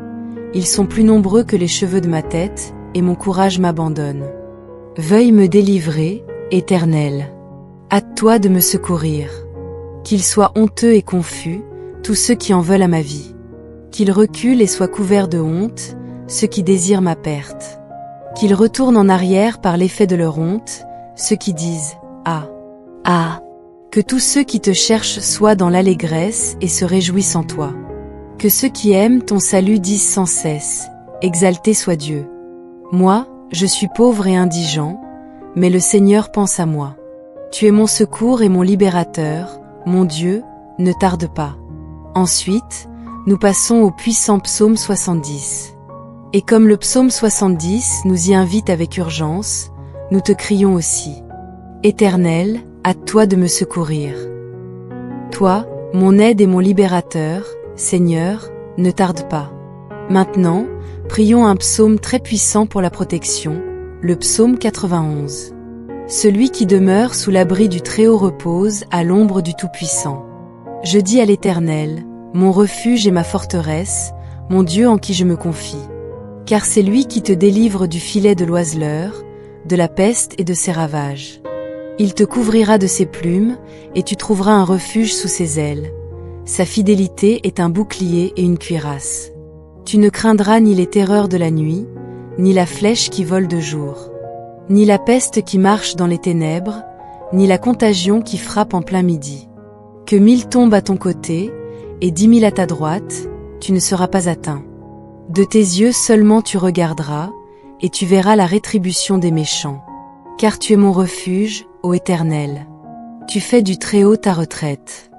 Ils sont plus nombreux que les cheveux de ma tête, et mon courage m'abandonne. Veuille me délivrer, Éternel. Hâte-toi de me secourir. Qu'ils soient honteux et confus, tous ceux qui en veulent à ma vie. Qu'ils reculent et soient couverts de honte, ceux qui désirent ma perte. Qu'ils retournent en arrière par l'effet de leur honte, ceux qui disent « Ah, ah !» Que tous ceux qui te cherchent soient dans l'allégresse et se réjouissent en toi. Que ceux qui aiment ton salut disent sans cesse « Exalté soit Dieu !» Moi, je suis pauvre et indigent, mais le Seigneur pense à moi. Tu es mon secours et mon libérateur, mon Dieu, ne tarde pas. Ensuite, nous passons au puissant psaume 70. Et comme le psaume 70 nous y invite avec urgence, nous te crions aussi. Éternel, hâte-toi de me secourir. Toi, mon aide et mon libérateur, Seigneur, ne tarde pas. Maintenant, prions un psaume très puissant pour la protection, le psaume 91. Celui qui demeure sous l'abri du Très-Haut repose à l'ombre du Tout-Puissant. Je dis à l'Éternel, mon refuge et ma forteresse, mon Dieu en qui je me confie. Car c'est lui qui te délivre du filet de l'oiseleur, de la peste et de ses ravages. Il te couvrira de ses plumes, et tu trouveras un refuge sous ses ailes. Sa fidélité est un bouclier et une cuirasse. Tu ne craindras ni les terreurs de la nuit, ni la flèche qui vole de jour, ni la peste qui marche dans les ténèbres, ni la contagion qui frappe en plein midi. Que 1000 tombent à ton côté, et 10 000 à ta droite, tu ne seras pas atteint. De tes yeux seulement tu regarderas, et tu verras la rétribution des méchants. Car tu es mon refuge, ô Éternel. Tu fais du Très-Haut ta retraite.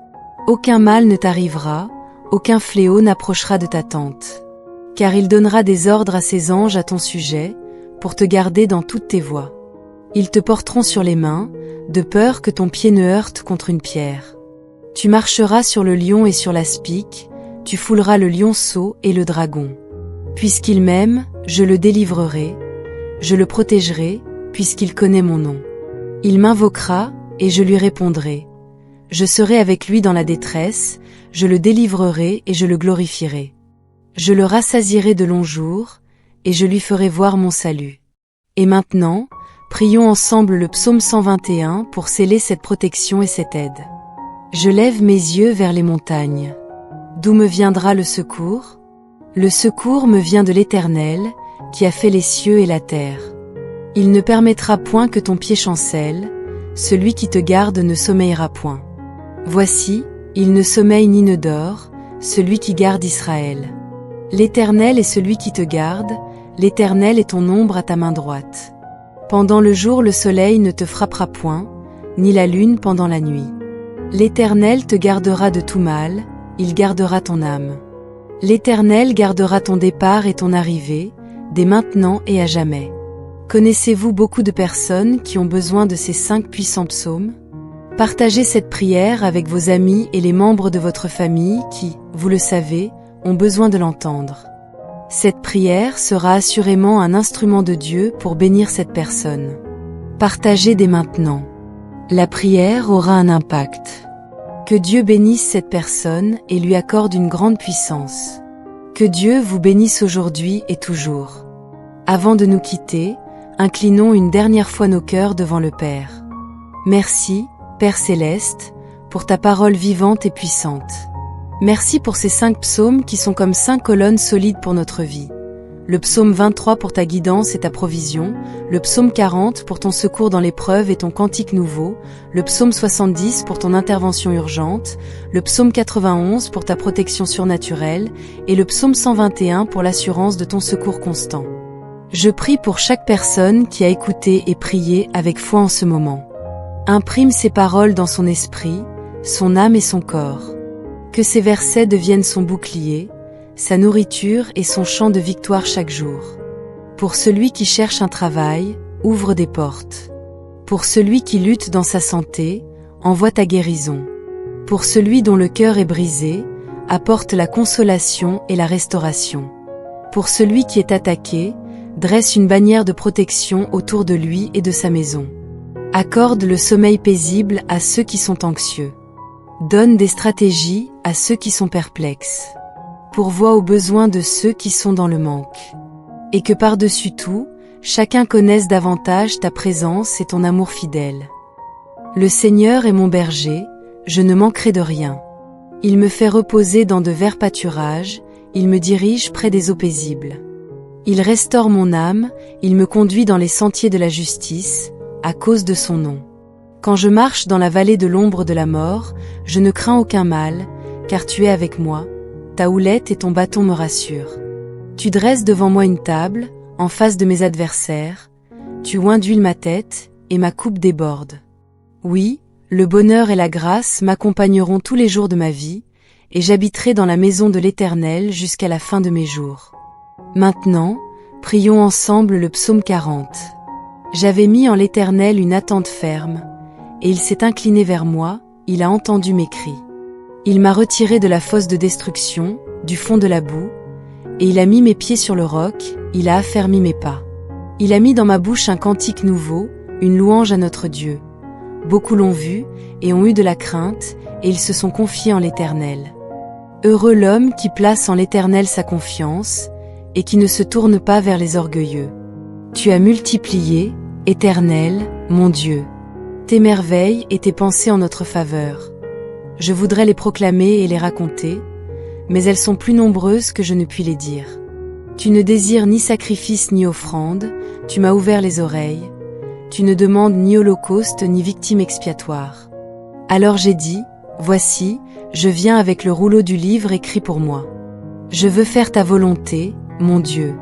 Aucun mal ne t'arrivera, aucun fléau n'approchera de ta tente. Car il donnera des ordres à ses anges à ton sujet, pour te garder dans toutes tes voies. Ils te porteront sur les mains, de peur que ton pied ne heurte contre une pierre. Tu marcheras sur le lion et sur l'aspic, tu fouleras le lionceau et le dragon. Puisqu'il m'aime, je le délivrerai, je le protégerai, puisqu'il connaît mon nom. Il m'invoquera, et je lui répondrai. Je serai avec lui dans la détresse, je le délivrerai et je le glorifierai. Je le rassasierai de longs jours, et je lui ferai voir mon salut. Et maintenant, prions ensemble le psaume 121 pour sceller cette protection et cette aide. Je lève mes yeux vers les montagnes. D'où me viendra le secours ? Le secours me vient de l'Éternel, qui a fait les cieux et la terre. Il ne permettra point que ton pied chancelle, celui qui te garde ne sommeillera point. Voici, il ne sommeille ni ne dort, celui qui garde Israël. L'Éternel est celui qui te garde, l'Éternel est ton ombre à ta main droite. Pendant le jour le soleil ne te frappera point, ni la lune pendant la nuit. L'Éternel te gardera de tout mal, il gardera ton âme. L'Éternel gardera ton départ et ton arrivée, dès maintenant et à jamais. Connaissez-vous beaucoup de personnes qui ont besoin de ces 5 puissants psaumes ? Partagez cette prière avec vos amis et les membres de votre famille qui, vous le savez, ont besoin de l'entendre. Cette prière sera assurément un instrument de Dieu pour bénir cette personne. Partagez dès maintenant. La prière aura un impact. Que Dieu bénisse cette personne et lui accorde une grande puissance. Que Dieu vous bénisse aujourd'hui et toujours. Avant de nous quitter, inclinons une dernière fois nos cœurs devant le Père. Merci, Père Céleste, pour ta parole vivante et puissante. Merci pour ces 5 psaumes qui sont comme 5 colonnes solides pour notre vie. Le psaume 23 pour ta guidance et ta provision, le psaume 40 pour ton secours dans l'épreuve et ton cantique nouveau, le psaume 70 pour ton intervention urgente, le psaume 91 pour ta protection surnaturelle, et le psaume 121 pour l'assurance de ton secours constant. Je prie pour chaque personne qui a écouté et prié avec foi en ce moment. Imprime ces paroles dans son esprit, son âme et son corps. Que ces versets deviennent son bouclier, sa nourriture et son chant de victoire chaque jour. Pour celui qui cherche un travail, ouvre des portes. Pour celui qui lutte dans sa santé, envoie ta guérison. Pour celui dont le cœur est brisé, apporte la consolation et la restauration. Pour celui qui est attaqué, dresse une bannière de protection autour de lui et de sa maison. Accorde le sommeil paisible à ceux qui sont anxieux. Donne des stratégies à ceux qui sont perplexes. Pourvois aux besoins de ceux qui sont dans le manque. Et que par-dessus tout, chacun connaisse davantage ta présence et ton amour fidèle. Le Seigneur est mon berger, je ne manquerai de rien. Il me fait reposer dans de verts pâturages, il me dirige près des eaux paisibles. Il restaure mon âme, il me conduit dans les sentiers de la justice, à cause de son nom. Quand je marche dans la vallée de l'ombre de la mort, je ne crains aucun mal, car tu es avec moi. Ta houlette et ton bâton me rassurent. Tu dresses devant moi une table, en face de mes adversaires. Tu oins d'huile ma tête, et ma coupe déborde. Oui, le bonheur et la grâce m'accompagneront tous les jours de ma vie, et j'habiterai dans la maison de l'Éternel jusqu'à la fin de mes jours. Maintenant, prions ensemble le psaume 40. J'avais mis en l'Éternel une attente ferme, et il s'est incliné vers moi, il a entendu mes cris. Il m'a retiré de la fosse de destruction, du fond de la boue, et il a mis mes pieds sur le roc, il a affermi mes pas. Il a mis dans ma bouche un cantique nouveau, une louange à notre Dieu. Beaucoup l'ont vu, et ont eu de la crainte, et ils se sont confiés en l'Éternel. Heureux l'homme qui place en l'Éternel sa confiance, et qui ne se tourne pas vers les orgueilleux. Tu as multiplié, Éternel, mon Dieu, tes merveilles et tes pensées en notre faveur. Je voudrais les proclamer et les raconter, mais elles sont plus nombreuses que je ne puis les dire. Tu ne désires ni sacrifice ni offrande, tu m'as ouvert les oreilles, tu ne demandes ni holocauste ni victime expiatoire. Alors j'ai dit, voici, je viens avec le rouleau du livre écrit pour moi. Je veux faire ta volonté, mon Dieu.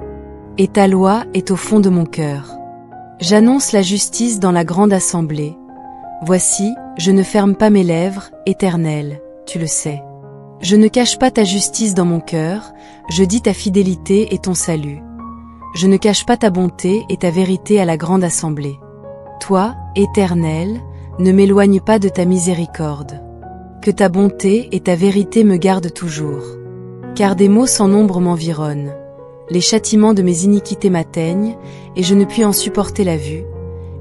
Et ta loi est au fond de mon cœur. J'annonce la justice dans la grande assemblée. Voici, je ne ferme pas mes lèvres, Éternel, tu le sais. Je ne cache pas ta justice dans mon cœur, je dis ta fidélité et ton salut. Je ne cache pas ta bonté et ta vérité à la grande assemblée. Toi, Éternel, ne m'éloigne pas de ta miséricorde. Que ta bonté et ta vérité me gardent toujours. Car des maux sans nombre m'environnent. Les châtiments de mes iniquités m'atteignent, et je ne puis en supporter la vue.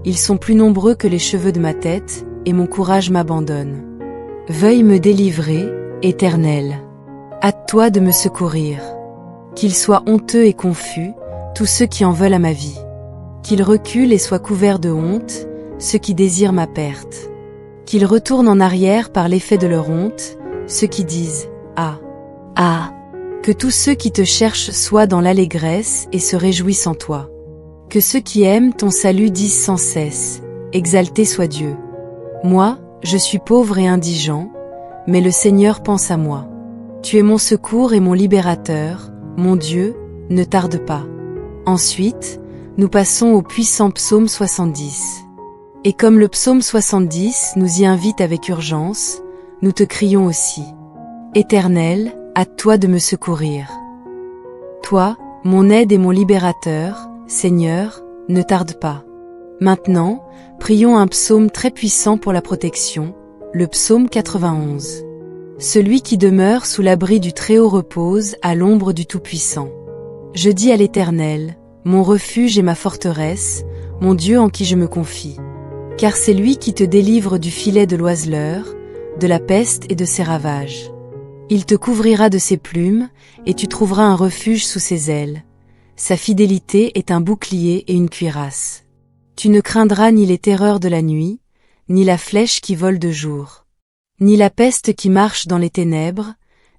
Ils sont plus nombreux que les cheveux de ma tête, et mon courage m'abandonne. Veuille me délivrer, Éternel. Hâte-toi de me secourir. Qu'ils soient honteux et confus, tous ceux qui en veulent à ma vie. Qu'ils reculent et soient couverts de honte, ceux qui désirent ma perte. Qu'ils retournent en arrière par l'effet de leur honte, ceux qui disent « Ah, ah !» Que tous ceux qui te cherchent soient dans l'allégresse et se réjouissent en toi. Que ceux qui aiment ton salut disent sans cesse « Exalté soit Dieu !» Moi, je suis pauvre et indigent, mais le Seigneur pense à moi. Tu es mon secours et mon libérateur, mon Dieu, ne tarde pas. Ensuite, nous passons au puissant psaume 70. Et comme le psaume 70 nous y invite avec urgence, nous te crions aussi. Éternel, hâte-toi de me secourir. Toi, mon aide et mon libérateur, Seigneur, ne tarde pas. Maintenant, prions un psaume très puissant pour la protection, le psaume 91. Celui qui demeure sous l'abri du Très-Haut repose à l'ombre du Tout-Puissant. Je dis à l'Éternel, mon refuge et ma forteresse, mon Dieu en qui je me confie. Car c'est lui qui te délivre du filet de l'oiseleur, de la peste et de ses ravages. Il te couvrira de ses plumes, et tu trouveras un refuge sous ses ailes. Sa fidélité est un bouclier et une cuirasse. Tu ne craindras ni les terreurs de la nuit, ni la flèche qui vole de jour, ni la peste qui marche dans les ténèbres,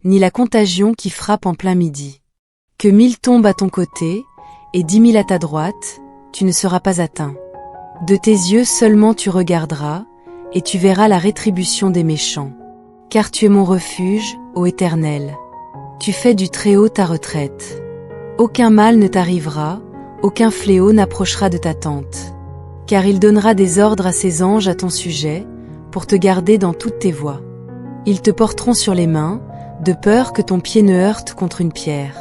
ni la contagion qui frappe en plein midi. Que 1000 tombent à ton côté, et 10 000 à ta droite, tu ne seras pas atteint. De tes yeux seulement tu regarderas, et tu verras la rétribution des méchants. Car tu es mon refuge, ô Éternel. Tu fais du Très-Haut ta retraite. Aucun mal ne t'arrivera, aucun fléau n'approchera de ta tente. Car il donnera des ordres à ses anges à ton sujet, pour te garder dans toutes tes voies. Ils te porteront sur les mains, de peur que ton pied ne heurte contre une pierre.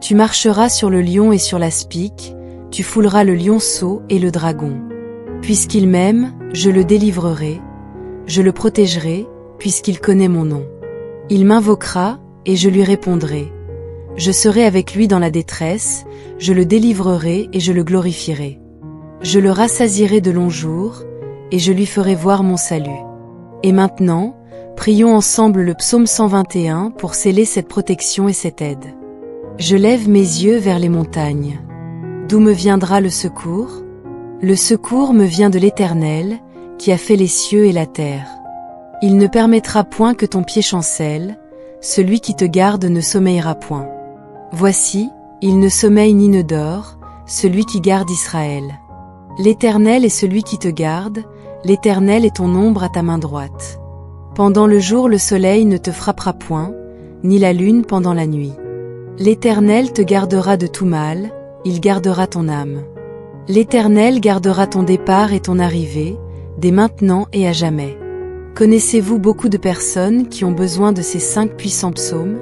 Tu marcheras sur le lion et sur l'aspic, tu fouleras le lionceau et le dragon. Puisqu'il m'aime, je le délivrerai, je le protégerai, puisqu'il connaît mon nom. Il m'invoquera, et je lui répondrai. Je serai avec lui dans la détresse, je le délivrerai et je le glorifierai. Je le rassasierai de longs jours, et je lui ferai voir mon salut. Et maintenant, prions ensemble le psaume 121 pour sceller cette protection et cette aide. Je lève mes yeux vers les montagnes. D'où me viendra le secours? Le secours me vient de l'Éternel, qui a fait les cieux et la terre. Il ne permettra point que ton pied chancelle, celui qui te garde ne sommeillera point. Voici, il ne sommeille ni ne dort, celui qui garde Israël. L'Éternel est celui qui te garde, l'Éternel est ton ombre à ta main droite. Pendant le jour le soleil ne te frappera point, ni la lune pendant la nuit. L'Éternel te gardera de tout mal, il gardera ton âme. L'Éternel gardera ton départ et ton arrivée, dès maintenant et à jamais. Connaissez-vous beaucoup de personnes qui ont besoin de ces 5 puissants psaumes?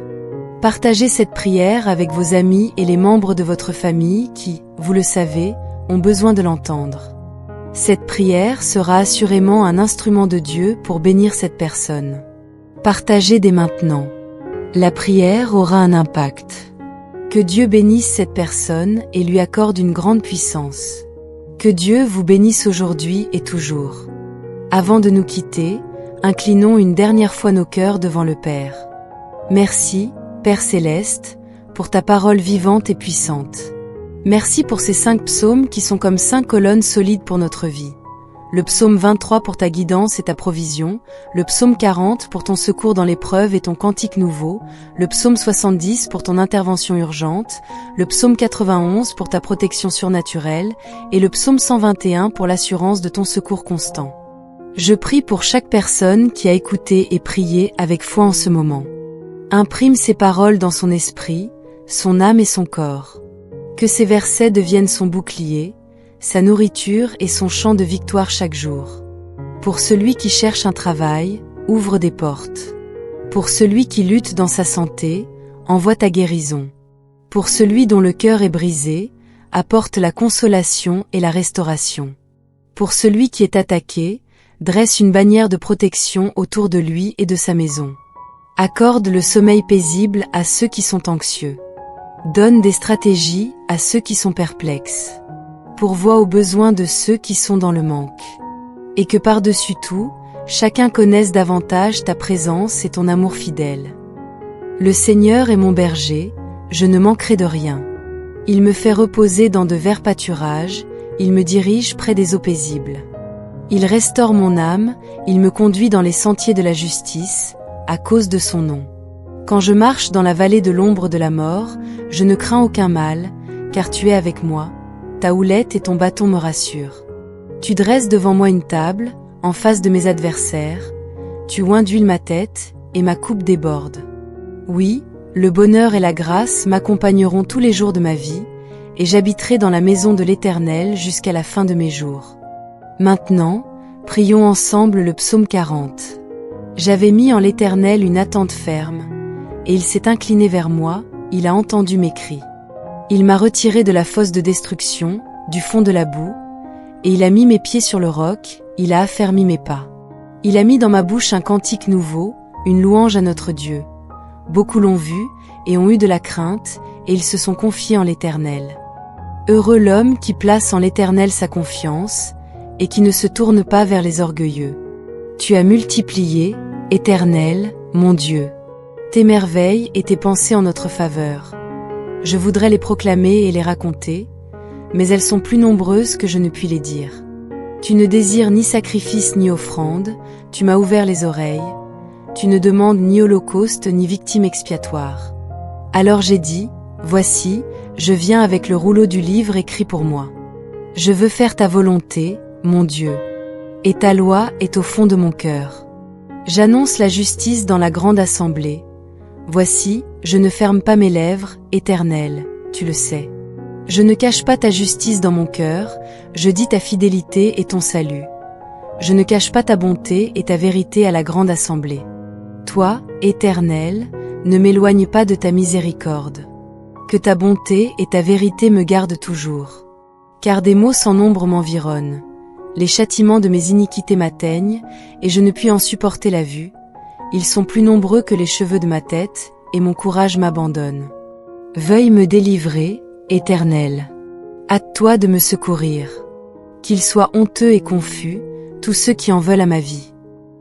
Partagez cette prière avec vos amis et les membres de votre famille qui, vous le savez, ont besoin de l'entendre. Cette prière sera assurément un instrument de Dieu pour bénir cette personne. Partagez dès maintenant. La prière aura un impact. Que Dieu bénisse cette personne et lui accorde une grande puissance. Que Dieu vous bénisse aujourd'hui et toujours. Avant de nous quitter, inclinons une dernière fois nos cœurs devant le Père. Merci, Père Céleste, pour ta parole vivante et puissante. Merci pour ces 5 psaumes qui sont comme 5 colonnes solides pour notre vie. Le psaume 23 pour ta guidance et ta provision, le psaume 40 pour ton secours dans l'épreuve et ton cantique nouveau, le psaume 70 pour ton intervention urgente, le psaume 91 pour ta protection surnaturelle, et le psaume 121 pour l'assurance de ton secours constant. Je prie pour chaque personne qui a écouté et prié avec foi en ce moment. Imprime ces paroles dans son esprit, son âme et son corps. Que ces versets deviennent son bouclier, sa nourriture et son chant de victoire chaque jour. Pour celui qui cherche un travail, ouvre des portes. Pour celui qui lutte dans sa santé, envoie ta guérison. Pour celui dont le cœur est brisé, apporte la consolation et la restauration. Pour celui qui est attaqué, dresse une bannière de protection autour de lui et de sa maison. Accorde le sommeil paisible à ceux qui sont anxieux. Donne des stratégies à ceux qui sont perplexes. Pourvois aux besoins de ceux qui sont dans le manque. Et que par-dessus tout, chacun connaisse davantage ta présence et ton amour fidèle. Le Seigneur est mon berger, je ne manquerai de rien. Il me fait reposer dans de verts pâturages, il me dirige près des eaux paisibles. Il restaure mon âme, il me conduit dans les sentiers de la justice, à cause de son nom. Quand je marche dans la vallée de l'ombre de la mort, je ne crains aucun mal, car tu es avec moi. Ta houlette et ton bâton me rassurent. Tu dresses devant moi une table, en face de mes adversaires. Tu oins d'huile ma tête, et ma coupe déborde. Oui, le bonheur et la grâce m'accompagneront tous les jours de ma vie, et j'habiterai dans la maison de l'Éternel jusqu'à la fin de mes jours. Maintenant, prions ensemble le psaume 40. J'avais mis en l'Éternel une attente ferme, et il s'est incliné vers moi, il a entendu mes cris. Il m'a retiré de la fosse de destruction, du fond de la boue, et il a mis mes pieds sur le roc, il a affermi mes pas. Il a mis dans ma bouche un cantique nouveau, une louange à notre Dieu. Beaucoup l'ont vu, et ont eu de la crainte, et ils se sont confiés en l'Éternel. Heureux l'homme qui place en l'Éternel sa confiance, et qui ne se tourne pas vers les orgueilleux. Tu as multiplié, Éternel, mon Dieu, tes merveilles et tes pensées en notre faveur. Je voudrais les proclamer et les raconter, mais elles sont plus nombreuses que je ne puis les dire. Tu ne désires ni sacrifice ni offrande, tu m'as ouvert les oreilles, tu ne demandes ni holocauste ni victime expiatoire. Alors j'ai dit, voici, je viens avec le rouleau du livre écrit pour moi. Je veux faire ta volonté, mon Dieu, et ta loi est au fond de mon cœur. J'annonce la justice dans la grande assemblée. Voici, je ne ferme pas mes lèvres, Éternel, tu le sais. Je ne cache pas ta justice dans mon cœur, je dis ta fidélité et ton salut. Je ne cache pas ta bonté et ta vérité à la grande assemblée. Toi, Éternel, ne m'éloigne pas de ta miséricorde. Que ta bonté et ta vérité me gardent toujours. Car des maux sans nombre m'environnent. Les châtiments de mes iniquités m'atteignent, et je ne puis en supporter la vue. Ils sont plus nombreux que les cheveux de ma tête, et mon courage m'abandonne. Veuille me délivrer, Éternel. Hâte-toi de me secourir. Qu'ils soient honteux et confus, tous ceux qui en veulent à ma vie.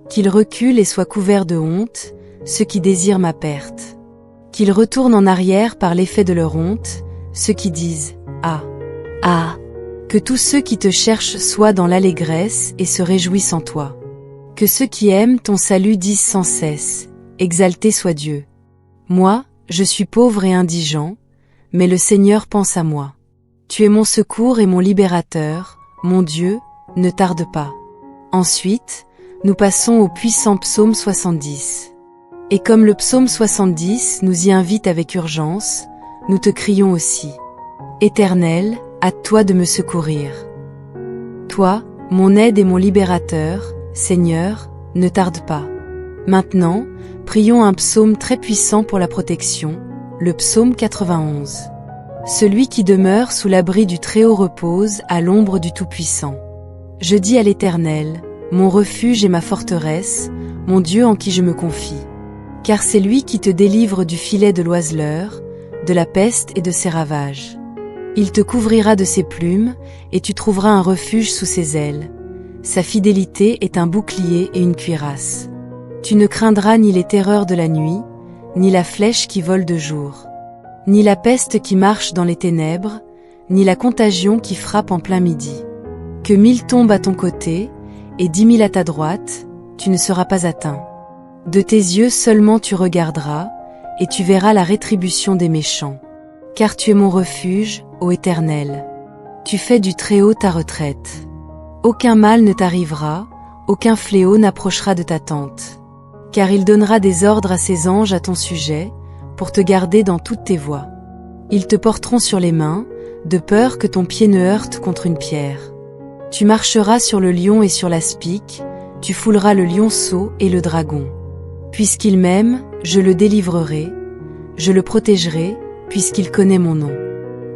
Qu'ils reculent et soient couverts de honte, ceux qui désirent ma perte. Qu'ils retournent en arrière par l'effet de leur honte, ceux qui disent « Ah, ah !» Que tous ceux qui te cherchent soient dans l'allégresse et se réjouissent en toi. Que ceux qui aiment ton salut disent sans cesse, exalté soit Dieu. Moi, je suis pauvre et indigent, mais le Seigneur pense à moi. Tu es mon secours et mon libérateur, mon Dieu, ne tarde pas. Ensuite, nous passons au puissant psaume 70. Et comme le psaume 70 nous y invite avec urgence, nous te crions aussi. Éternel, hâte-toi de me secourir. Toi, mon aide et mon libérateur, Seigneur, ne tarde pas. Maintenant, prions un psaume très puissant pour la protection, le psaume 91. Celui qui demeure sous l'abri du Très-Haut repose à l'ombre du Tout-Puissant. Je dis à l'Éternel, mon refuge et ma forteresse, mon Dieu en qui je me confie. Car c'est lui qui te délivre du filet de l'oiseleur, de la peste et de ses ravages. Il te couvrira de ses plumes, et tu trouveras un refuge sous ses ailes. Sa fidélité est un bouclier et une cuirasse. Tu ne craindras ni les terreurs de la nuit, ni la flèche qui vole de jour, ni la peste qui marche dans les ténèbres, ni la contagion qui frappe en plein midi. Que 1000 tombent à ton côté, et 10 000 à ta droite, tu ne seras pas atteint. De tes yeux seulement tu regarderas, et tu verras la rétribution des méchants. Car tu es mon refuge, ô Éternel. Tu fais du Très-Haut ta retraite. Aucun mal ne t'arrivera, aucun fléau n'approchera de ta tente. Car il donnera des ordres à ses anges à ton sujet, pour te garder dans toutes tes voies. Ils te porteront sur les mains, de peur que ton pied ne heurte contre une pierre. Tu marcheras sur le lion et sur l'aspic, tu fouleras le lionceau et le dragon. Puisqu'il m'aime, je le délivrerai, je le protégerai, puisqu'il connaît mon nom.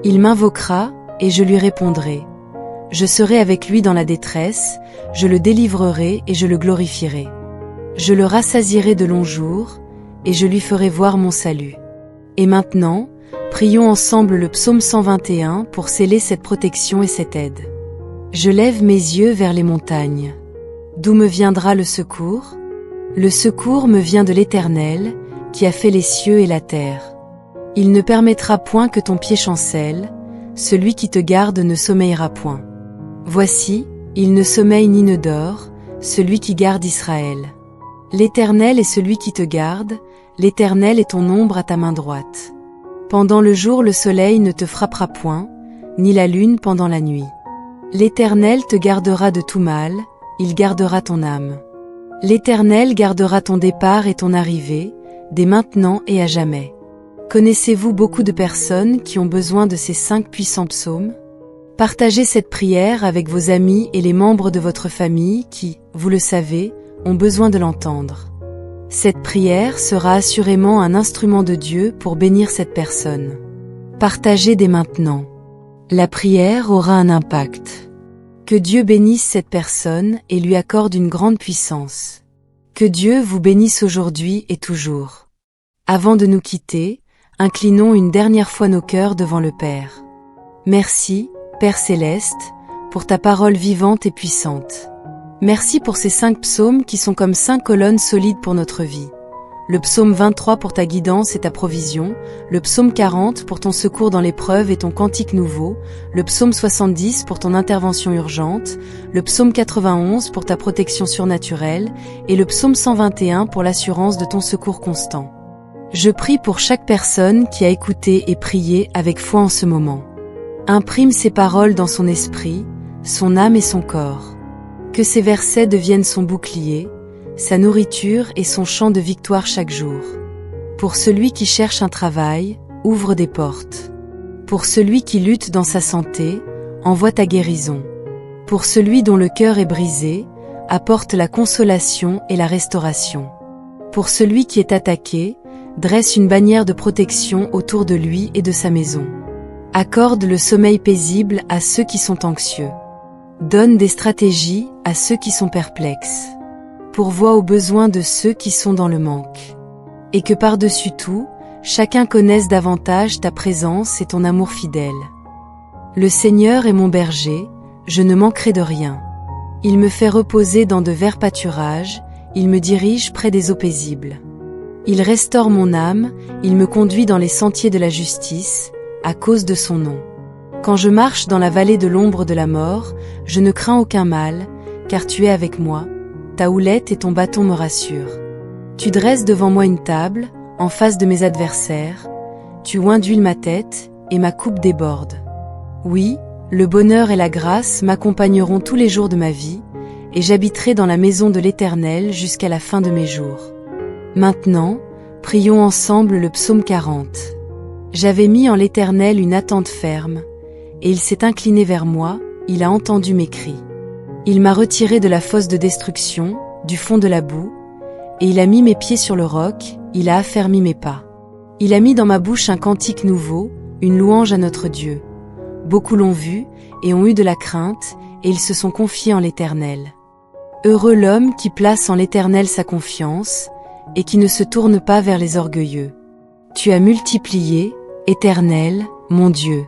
Il m'invoquera, et je lui répondrai. Je serai avec lui dans la détresse, je le délivrerai et je le glorifierai. Je le rassasierai de longs jours, et je lui ferai voir mon salut. Et maintenant, prions ensemble le psaume 121 pour sceller cette protection et cette aide. Je lève mes yeux vers les montagnes. D'où me viendra le secours? Le secours me vient de l'Éternel, qui a fait les cieux et la terre. Il ne permettra point que ton pied chancelle, celui qui te garde ne sommeillera point. Voici, il ne sommeille ni ne dort, celui qui garde Israël. L'Éternel est celui qui te garde, l'Éternel est ton ombre à ta main droite. Pendant le jour le soleil ne te frappera point, ni la lune pendant la nuit. L'Éternel te gardera de tout mal, il gardera ton âme. L'Éternel gardera ton départ et ton arrivée, dès maintenant et à jamais. Connaissez-vous beaucoup de personnes qui ont besoin de ces 5 puissants psaumes? Partagez cette prière avec vos amis et les membres de votre famille qui, vous le savez, ont besoin de l'entendre. Cette prière sera assurément un instrument de Dieu pour bénir cette personne. Partagez dès maintenant. La prière aura un impact. Que Dieu bénisse cette personne et lui accorde une grande puissance. Que Dieu vous bénisse aujourd'hui et toujours. Avant de nous quitter, inclinons une dernière fois nos cœurs devant le Père. Merci, Père Céleste, pour ta parole vivante et puissante. Merci pour ces 5 psaumes qui sont comme 5 colonnes solides pour notre vie. Le psaume 23 pour ta guidance et ta provision, le psaume 40 pour ton secours dans l'épreuve et ton cantique nouveau, le psaume 70 pour ton intervention urgente, le psaume 91 pour ta protection surnaturelle, et le psaume 121 pour l'assurance de ton secours constant. Je prie pour chaque personne qui a écouté et prié avec foi en ce moment. Imprime ces paroles dans son esprit, son âme et son corps. Que ces versets deviennent son bouclier, sa nourriture et son chant de victoire chaque jour. Pour celui qui cherche un travail, ouvre des portes. Pour celui qui lutte dans sa santé, envoie ta guérison. Pour celui dont le cœur est brisé, apporte la consolation et la restauration. Pour celui qui est attaqué, dresse une bannière de protection autour de lui et de sa maison. Accorde le sommeil paisible à ceux qui sont anxieux. Donne des stratégies à ceux qui sont perplexes. Pourvois aux besoins de ceux qui sont dans le manque. Et que par-dessus tout, chacun connaisse davantage ta présence et ton amour fidèle. Le Seigneur est mon berger, je ne manquerai de rien. Il me fait reposer dans de verts pâturages, il me dirige près des eaux paisibles. Il restaure mon âme, il me conduit dans les sentiers de la justice, à cause de son nom. Quand je marche dans la vallée de l'ombre de la mort, je ne crains aucun mal, car tu es avec moi, ta houlette et ton bâton me rassurent. Tu dresses devant moi une table, en face de mes adversaires, tu oins d'huile ma tête, et ma coupe déborde. Oui, le bonheur et la grâce m'accompagneront tous les jours de ma vie, et j'habiterai dans la maison de l'Éternel jusqu'à la fin de mes jours. Maintenant, prions ensemble le psaume 40. J'avais mis en l'Éternel une attente ferme, et il s'est incliné vers moi, il a entendu mes cris. Il m'a retiré de la fosse de destruction, du fond de la boue, et il a mis mes pieds sur le roc, il a affermi mes pas. Il a mis dans ma bouche un cantique nouveau, une louange à notre Dieu. Beaucoup l'ont vu, et ont eu de la crainte, et ils se sont confiés en l'Éternel. Heureux l'homme qui place en l'Éternel sa confiance, et qui ne se tourne pas vers les orgueilleux. Tu as multiplié, Éternel, mon Dieu,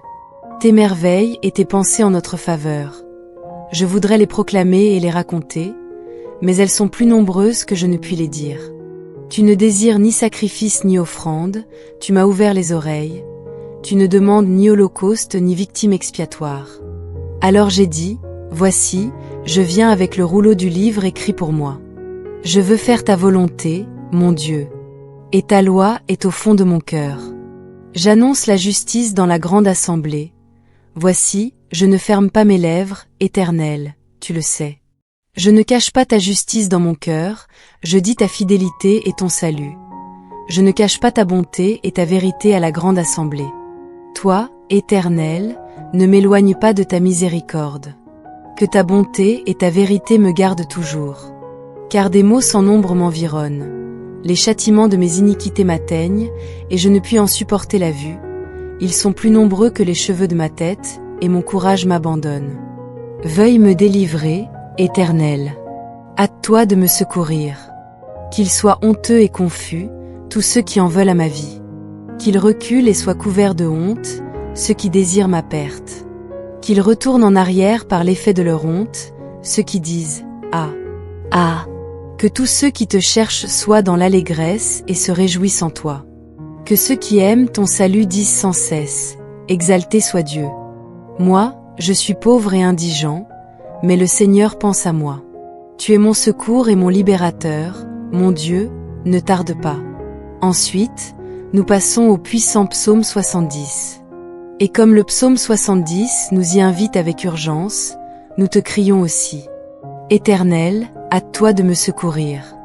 tes merveilles et tes pensées en notre faveur. Je voudrais les proclamer et les raconter, mais elles sont plus nombreuses que je ne puis les dire. Tu ne désires ni sacrifice ni offrande, tu m'as ouvert les oreilles, tu ne demandes ni holocauste ni victime expiatoire. Alors j'ai dit, voici, je viens avec le rouleau du livre écrit pour moi. Je veux faire ta volonté, mon Dieu. Et ta loi est au fond de mon cœur. J'annonce la justice dans la grande assemblée. Voici, je ne ferme pas mes lèvres, Éternel, tu le sais. Je ne cache pas ta justice dans mon cœur, je dis ta fidélité et ton salut. Je ne cache pas ta bonté et ta vérité à la grande assemblée. Toi, Éternel, ne m'éloigne pas de ta miséricorde. Que ta bonté et ta vérité me gardent toujours. Car des maux sans nombre m'environnent. Les châtiments de mes iniquités m'atteignent, et je ne puis en supporter la vue. Ils sont plus nombreux que les cheveux de ma tête, et mon courage m'abandonne. Veuille me délivrer, Éternel. Hâte-toi de me secourir. Qu'ils soient honteux et confus, tous ceux qui en veulent à ma vie. Qu'ils reculent et soient couverts de honte, ceux qui désirent ma perte. Qu'ils retournent en arrière par l'effet de leur honte, ceux qui disent « Ah, ah !» Que tous ceux qui te cherchent soient dans l'allégresse et se réjouissent en toi. Que ceux qui aiment ton salut disent sans cesse « Exalté soit Dieu !» Moi, je suis pauvre et indigent, mais le Seigneur pense à moi. Tu es mon secours et mon libérateur, mon Dieu, ne tarde pas. Ensuite, nous passons au puissant psaume 70. Et comme le psaume 70 nous y invite avec urgence, nous te crions aussi. Éternel, hâte-toi de me secourir.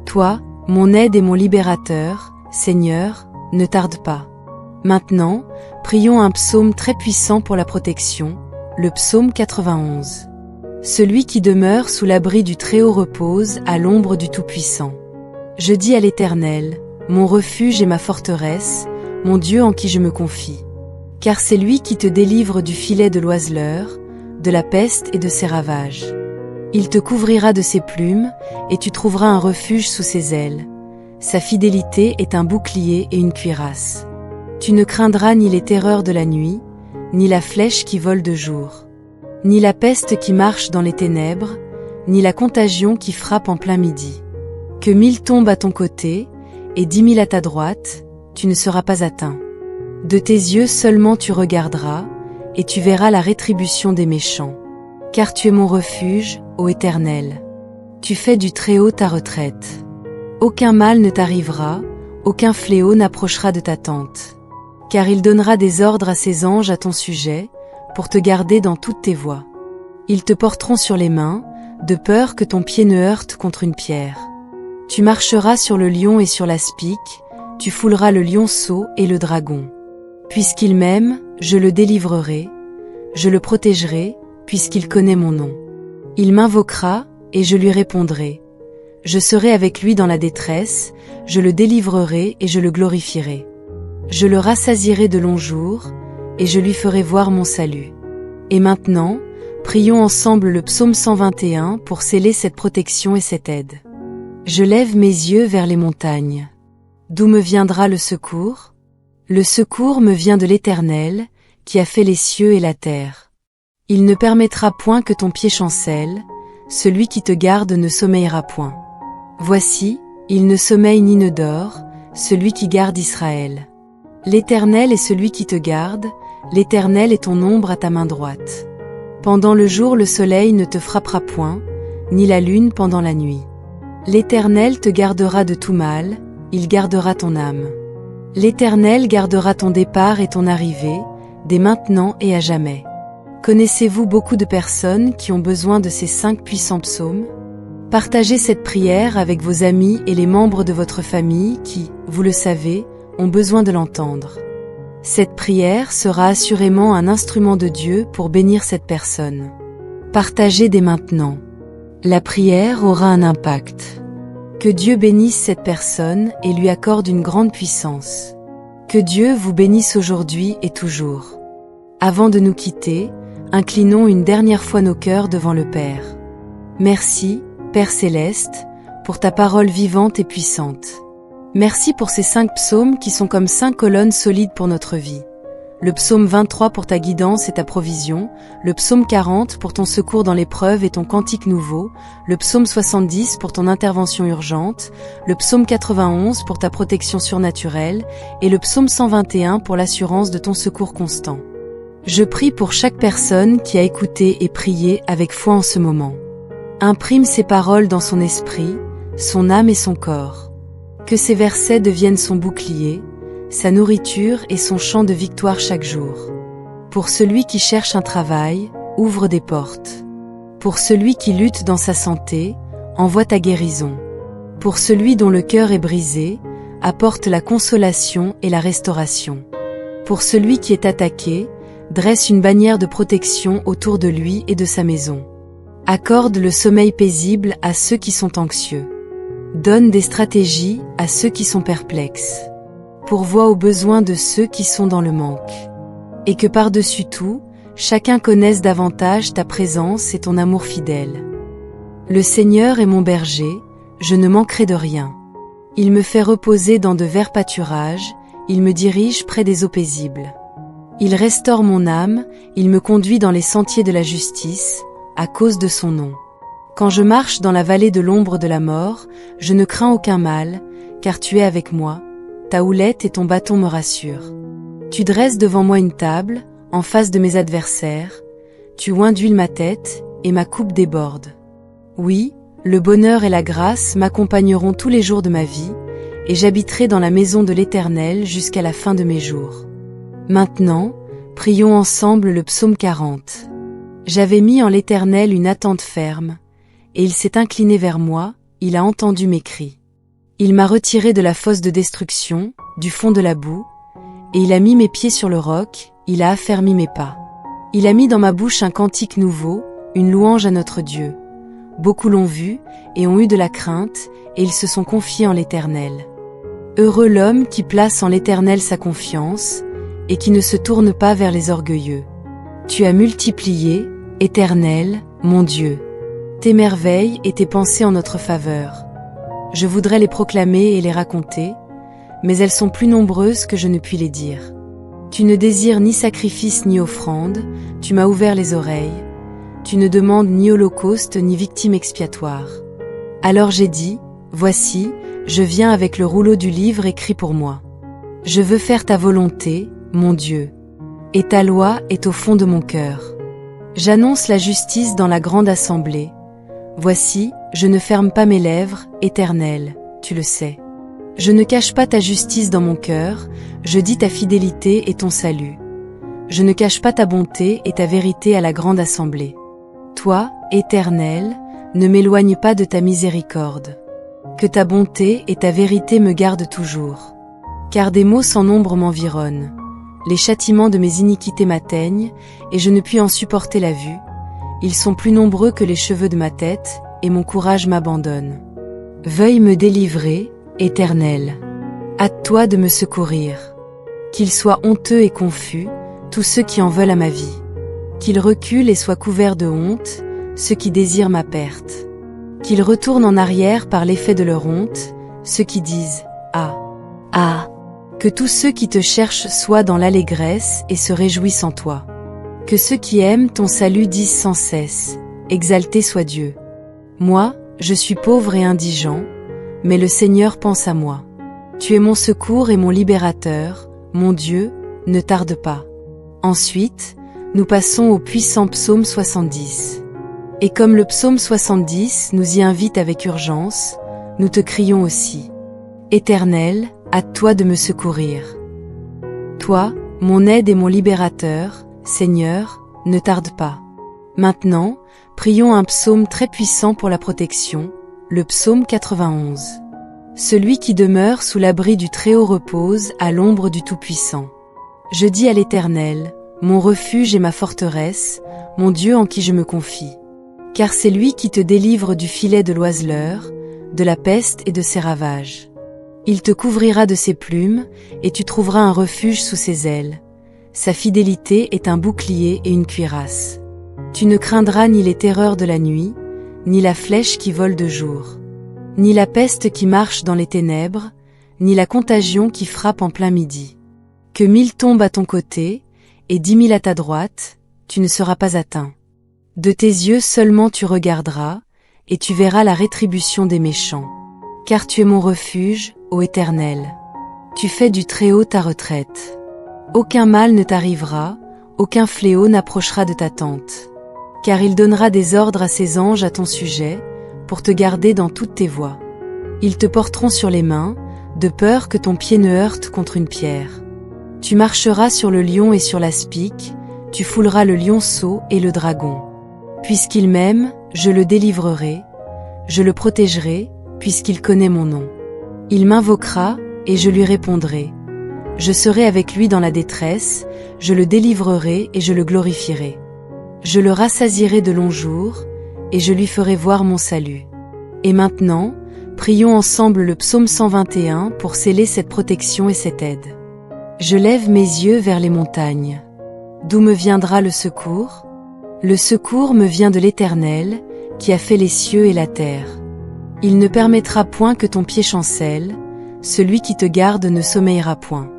Toi, mon aide et mon libérateur, Seigneur, ne tarde pas. Maintenant, prions un psaume très puissant pour la protection, le psaume 91. Celui qui demeure sous l'abri du Très-Haut repose à l'ombre du Tout-Puissant. Je dis à l'Éternel, mon refuge et ma forteresse, mon Dieu en qui je me confie. Car c'est lui qui te délivre du filet de l'oiseleur, de la peste et de ses ravages. Il te couvrira de ses plumes, et tu trouveras un refuge sous ses ailes. Sa fidélité est un bouclier et une cuirasse. Tu ne craindras ni les terreurs de la nuit, ni la flèche qui vole de jour, ni la peste qui marche dans les ténèbres, ni la contagion qui frappe en plein midi. Que 1000 tombent à ton côté, et 10 000 à ta droite, tu ne seras pas atteint. De tes yeux seulement tu regarderas, et tu verras la rétribution des méchants. Car tu es mon refuge, ô Éternel. Tu fais du Très-Haut ta retraite. Aucun mal ne t'arrivera, aucun fléau n'approchera de ta tente. Car il donnera des ordres à ses anges à ton sujet, pour te garder dans toutes tes voies. Ils te porteront sur les mains, de peur que ton pied ne heurte contre une pierre. Tu marcheras sur le lion et sur l'aspic, tu fouleras le lionceau et le dragon. Puisqu'il m'aime, je le délivrerai, je le protégerai, puisqu'il connaît mon nom. Il m'invoquera, et je lui répondrai. Je serai avec lui dans la détresse, je le délivrerai et je le glorifierai. Je le rassasierai de longs jours, et je lui ferai voir mon salut. Et maintenant, prions ensemble le psaume 121 pour sceller cette protection et cette aide. Je lève mes yeux vers les montagnes. D'où me viendra le secours? Le secours me vient de l'Éternel, qui a fait les cieux et la terre. Il ne permettra point que ton pied chancelle, celui qui te garde ne sommeillera point. Voici, il ne sommeille ni ne dort, celui qui garde Israël. L'Éternel est celui qui te garde, l'Éternel est ton ombre à ta main droite. Pendant le jour le soleil ne te frappera point, ni la lune pendant la nuit. L'Éternel te gardera de tout mal, il gardera ton âme. L'Éternel gardera ton départ et ton arrivée, dès maintenant et à jamais. Connaissez-vous beaucoup de personnes qui ont besoin de ces 5 puissants psaumes? Partagez cette prière avec vos amis et les membres de votre famille qui, vous le savez, ont besoin de l'entendre. Cette prière sera assurément un instrument de Dieu pour bénir cette personne. Partagez dès maintenant. La prière aura un impact. Que Dieu bénisse cette personne et lui accorde une grande puissance. Que Dieu vous bénisse aujourd'hui et toujours. Avant de nous quitter, Inclinons une dernière fois nos cœurs devant le Père. Merci, Père céleste, pour ta parole vivante et puissante. Merci pour ces 5 psaumes qui sont comme 5 colonnes solides pour notre vie. Le psaume 23 pour ta guidance et ta provision, le psaume 40 pour ton secours dans l'épreuve et ton cantique nouveau, le psaume 70 pour ton intervention urgente, le psaume 91 pour ta protection surnaturelle, et le psaume 121 pour l'assurance de ton secours constant. Je prie pour chaque personne qui a écouté et prié avec foi en ce moment. Imprime ces paroles dans son esprit, son âme et son corps. Que ces versets deviennent son bouclier, sa nourriture et son chant de victoire chaque jour. Pour celui qui cherche un travail, ouvre des portes. Pour celui qui lutte dans sa santé, envoie ta guérison. Pour celui dont le cœur est brisé, apporte la consolation et la restauration. Pour celui qui est attaqué, dresse une bannière de protection autour de lui et de sa maison. Accorde le sommeil paisible à ceux qui sont anxieux. Donne des stratégies à ceux qui sont perplexes. Pourvois aux besoins de ceux qui sont dans le manque. Et que par-dessus tout, chacun connaisse davantage ta présence et ton amour fidèle. Le Seigneur est mon berger, je ne manquerai de rien. Il me fait reposer dans de verts pâturages, il me dirige près des eaux paisibles. Il restaure mon âme, il me conduit dans les sentiers de la justice, à cause de son nom. Quand je marche dans la vallée de l'ombre de la mort, je ne crains aucun mal, car tu es avec moi, ta houlette et ton bâton me rassurent. Tu dresses devant moi une table, en face de mes adversaires, tu oins d'huile ma tête, et ma coupe déborde. Oui, le bonheur et la grâce m'accompagneront tous les jours de ma vie, et j'habiterai dans la maison de l'Éternel jusqu'à la fin de mes jours. Maintenant, prions ensemble le psaume 40. J'avais mis en l'Éternel une attente ferme, et il s'est incliné vers moi, il a entendu mes cris. Il m'a retiré de la fosse de destruction, du fond de la boue, et il a mis mes pieds sur le roc, il a affermi mes pas. Il a mis dans ma bouche un cantique nouveau, une louange à notre Dieu. Beaucoup l'ont vu, et ont eu de la crainte, et ils se sont confiés en l'Éternel. Heureux l'homme qui place en l'Éternel sa confiance, et qui ne se tourne pas vers les orgueilleux. Tu as multiplié, Éternel, mon Dieu, tes merveilles et tes pensées en notre faveur. Je voudrais les proclamer et les raconter, mais elles sont plus nombreuses que je ne puis les dire. Tu ne désires ni sacrifice ni offrande, tu m'as ouvert les oreilles. Tu ne demandes ni holocauste ni victime expiatoire. Alors j'ai dit, voici, je viens avec le rouleau du livre écrit pour moi. Je veux faire ta volonté, mon Dieu. Et ta loi est au fond de mon cœur. J'annonce la justice dans la grande assemblée. Voici, je ne ferme pas mes lèvres, Éternel, tu le sais. Je ne cache pas ta justice dans mon cœur, je dis ta fidélité et ton salut. Je ne cache pas ta bonté et ta vérité à la grande assemblée. Toi, Éternel, ne m'éloigne pas de ta miséricorde. Que ta bonté et ta vérité me gardent toujours. Car des maux sans nombre m'environnent. Les châtiments de mes iniquités m'atteignent, et je ne puis en supporter la vue. Ils sont plus nombreux que les cheveux de ma tête, et mon courage m'abandonne. Veuille me délivrer, Éternel. Hâte-toi de me secourir. Qu'ils soient honteux et confus, tous ceux qui en veulent à ma vie. Qu'ils reculent et soient couverts de honte, ceux qui désirent ma perte. Qu'ils retournent en arrière par l'effet de leur honte, ceux qui disent « Ah, ah !» Que tous ceux qui te cherchent soient dans l'allégresse et se réjouissent en toi. Que ceux qui aiment ton salut disent sans cesse « Exalté soit Dieu !» Moi, je suis pauvre et indigent, mais le Seigneur pense à moi. Tu es mon secours et mon libérateur, mon Dieu, ne tarde pas. Ensuite, nous passons au puissant psaume 70. Et comme le psaume 70 nous y invite avec urgence, nous te crions aussi. Éternel, hâte-toi de me secourir. Toi, mon aide et mon libérateur, Seigneur, ne tarde pas. Maintenant, prions un psaume très puissant pour la protection, le psaume 91. Celui qui demeure sous l'abri du Très-Haut repose à l'ombre du Tout-Puissant. Je dis à l'Éternel, mon refuge et ma forteresse, mon Dieu en qui je me confie. Car c'est lui qui te délivre du filet de l'oiseleur, de la peste et de ses ravages. Il te couvrira de ses plumes, et tu trouveras un refuge sous ses ailes. Sa fidélité est un bouclier et une cuirasse. Tu ne craindras ni les terreurs de la nuit, ni la flèche qui vole de jour, ni la peste qui marche dans les ténèbres, ni la contagion qui frappe en plein midi. Que 1000 tombent à ton côté, et 10 000 à ta droite, tu ne seras pas atteint. De tes yeux seulement tu regarderas, et tu verras la rétribution des méchants. Car tu es mon refuge, ô Éternel. Tu fais du Très-Haut ta retraite. Aucun mal ne t'arrivera, aucun fléau n'approchera de ta tente. Car il donnera des ordres à ses anges à ton sujet, pour te garder dans toutes tes voies. Ils te porteront sur les mains, de peur que ton pied ne heurte contre une pierre. Tu marcheras sur le lion et sur l'aspic, tu fouleras le lionceau et le dragon. Puisqu'il m'aime, je le délivrerai, je le protégerai, puisqu'il connaît mon nom. Il m'invoquera, et je lui répondrai. Je serai avec lui dans la détresse, je le délivrerai et je le glorifierai. Je le rassasierai de longs jours, et je lui ferai voir mon salut. Et maintenant, prions ensemble le psaume 121 pour sceller cette protection et cette aide. Je lève mes yeux vers les montagnes. D'où me viendra le secours? Le secours me vient de l'Éternel, qui a fait les cieux et la terre. Il ne permettra point que ton pied chancelle, celui qui te garde ne sommeillera point.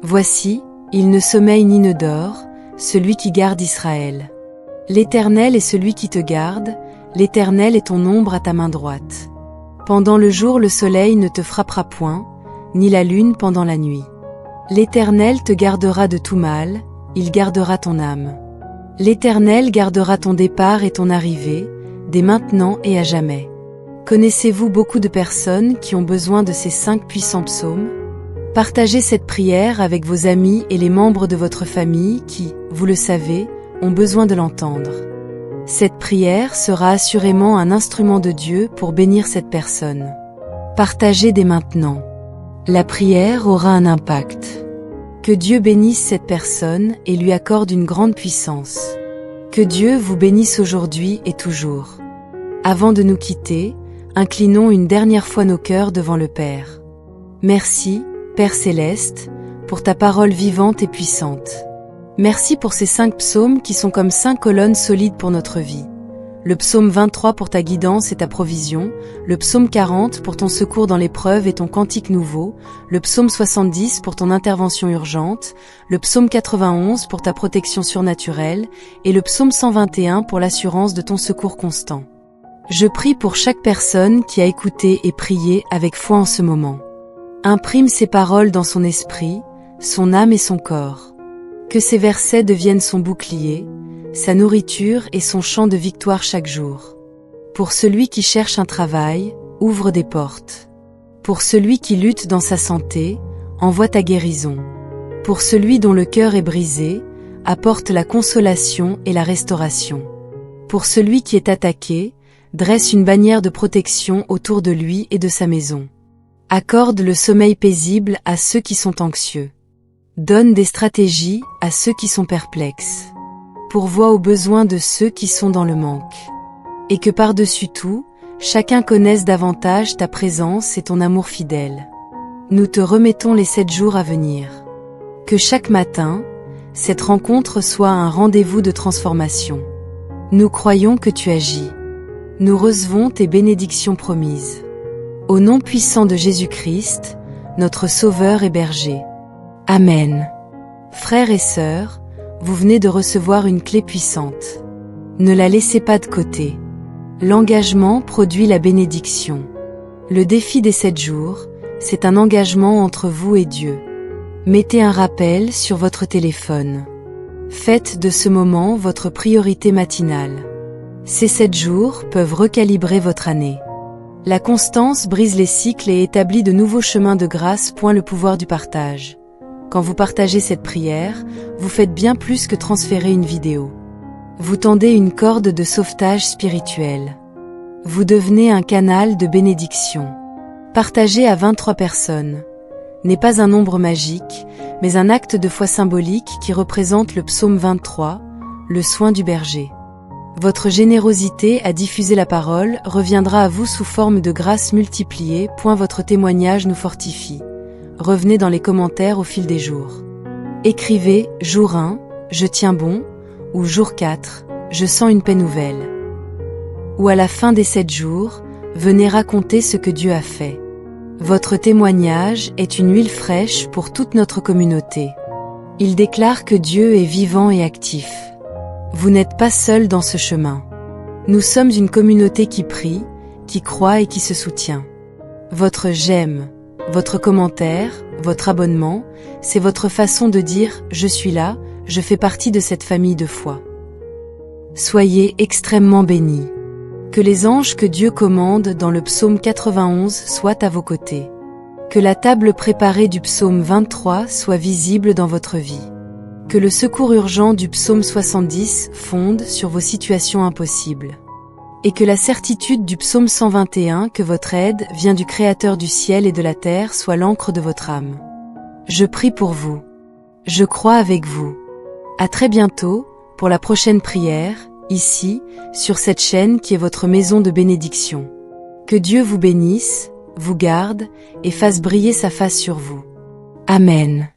Voici, il ne sommeille ni ne dort, celui qui garde Israël. L'Éternel est celui qui te garde, l'Éternel est ton ombre à ta main droite. Pendant le jour le soleil ne te frappera point, ni la lune pendant la nuit. L'Éternel te gardera de tout mal, il gardera ton âme. L'Éternel gardera ton départ et ton arrivée, dès maintenant et à jamais. Connaissez-vous beaucoup de personnes qui ont besoin de ces 5 puissants psaumes? Partagez cette prière avec vos amis et les membres de votre famille qui, vous le savez, ont besoin de l'entendre. Cette prière sera assurément un instrument de Dieu pour bénir cette personne. Partagez dès maintenant. La prière aura un impact. Que Dieu bénisse cette personne et lui accorde une grande puissance. Que Dieu vous bénisse aujourd'hui et toujours. Avant de nous quitter, inclinons une dernière fois nos cœurs devant le Père. Merci, Père Céleste, pour ta parole vivante et puissante. Merci pour ces 5 psaumes qui sont comme 5 colonnes solides pour notre vie. Le psaume 23 pour ta guidance et ta provision, le psaume 40 pour ton secours dans l'épreuve et ton cantique nouveau, le psaume 70 pour ton intervention urgente, le psaume 91 pour ta protection surnaturelle, et le psaume 121 pour l'assurance de ton secours constant. Je prie pour chaque personne qui a écouté et prié avec foi en ce moment. Imprime ces paroles dans son esprit, son âme et son corps. Que ces versets deviennent son bouclier, sa nourriture et son chant de victoire chaque jour. Pour celui qui cherche un travail, ouvre des portes. Pour celui qui lutte dans sa santé, envoie ta guérison. Pour celui dont le cœur est brisé, apporte la consolation et la restauration. Pour celui qui est attaqué, dresse une bannière de protection autour de lui et de sa maison. Accorde le sommeil paisible à ceux qui sont anxieux. Donne des stratégies à ceux qui sont perplexes. Pourvois aux besoins de ceux qui sont dans le manque. Et que par-dessus tout, chacun connaisse davantage ta présence et ton amour fidèle. Nous te remettons les 7 jours à venir. Que chaque matin, cette rencontre soit un rendez-vous de transformation. Nous croyons que tu agis. Nous recevons tes bénédictions promises. Au nom puissant de Jésus-Christ, notre Sauveur et Berger. Amen. Frères et sœurs, vous venez de recevoir une clé puissante. Ne la laissez pas de côté. L'engagement produit la bénédiction. Le défi des 7 jours, c'est un engagement entre vous et Dieu. Mettez un rappel sur votre téléphone. Faites de ce moment votre priorité matinale. Ces 7 jours peuvent recalibrer votre année. La constance brise les cycles et établit de nouveaux chemins de grâce. Le pouvoir du partage. Quand vous partagez cette prière, vous faites bien plus que transférer une vidéo. Vous tendez une corde de sauvetage spirituel. Vous devenez un canal de bénédiction. Partagez à 23 personnes. N'est pas un nombre magique, mais un acte de foi symbolique qui représente le psaume 23, le soin du berger. Votre générosité à diffuser la parole reviendra à vous sous forme de grâce multipliée. Votre témoignage nous fortifie. Revenez dans les commentaires au fil des jours. Écrivez « Jour 1, je tiens bon » ou « Jour 4, je sens une paix nouvelle. Ou à la fin des 7 jours, venez raconter ce que Dieu a fait. Votre témoignage est une huile fraîche pour toute notre communauté. Il déclare que Dieu est vivant et actif. Vous n'êtes pas seul dans ce chemin. Nous sommes une communauté qui prie, qui croit et qui se soutient. Votre j'aime, votre commentaire, votre abonnement, c'est votre façon de dire « Je suis là, je fais partie de cette famille de foi ». Soyez extrêmement bénis. Que les anges que Dieu commande dans le psaume 91 soient à vos côtés. Que la table préparée du psaume 23 soit visible dans votre vie. Que le secours urgent du psaume 70 fonde sur vos situations impossibles. Et que la certitude du psaume 121 que votre aide vient du Créateur du ciel et de la terre soit l'encre de votre âme. Je prie pour vous. Je crois avec vous. À très bientôt pour la prochaine prière, ici, sur cette chaîne qui est votre maison de bénédiction. Que Dieu vous bénisse, vous garde et fasse briller sa face sur vous. Amen.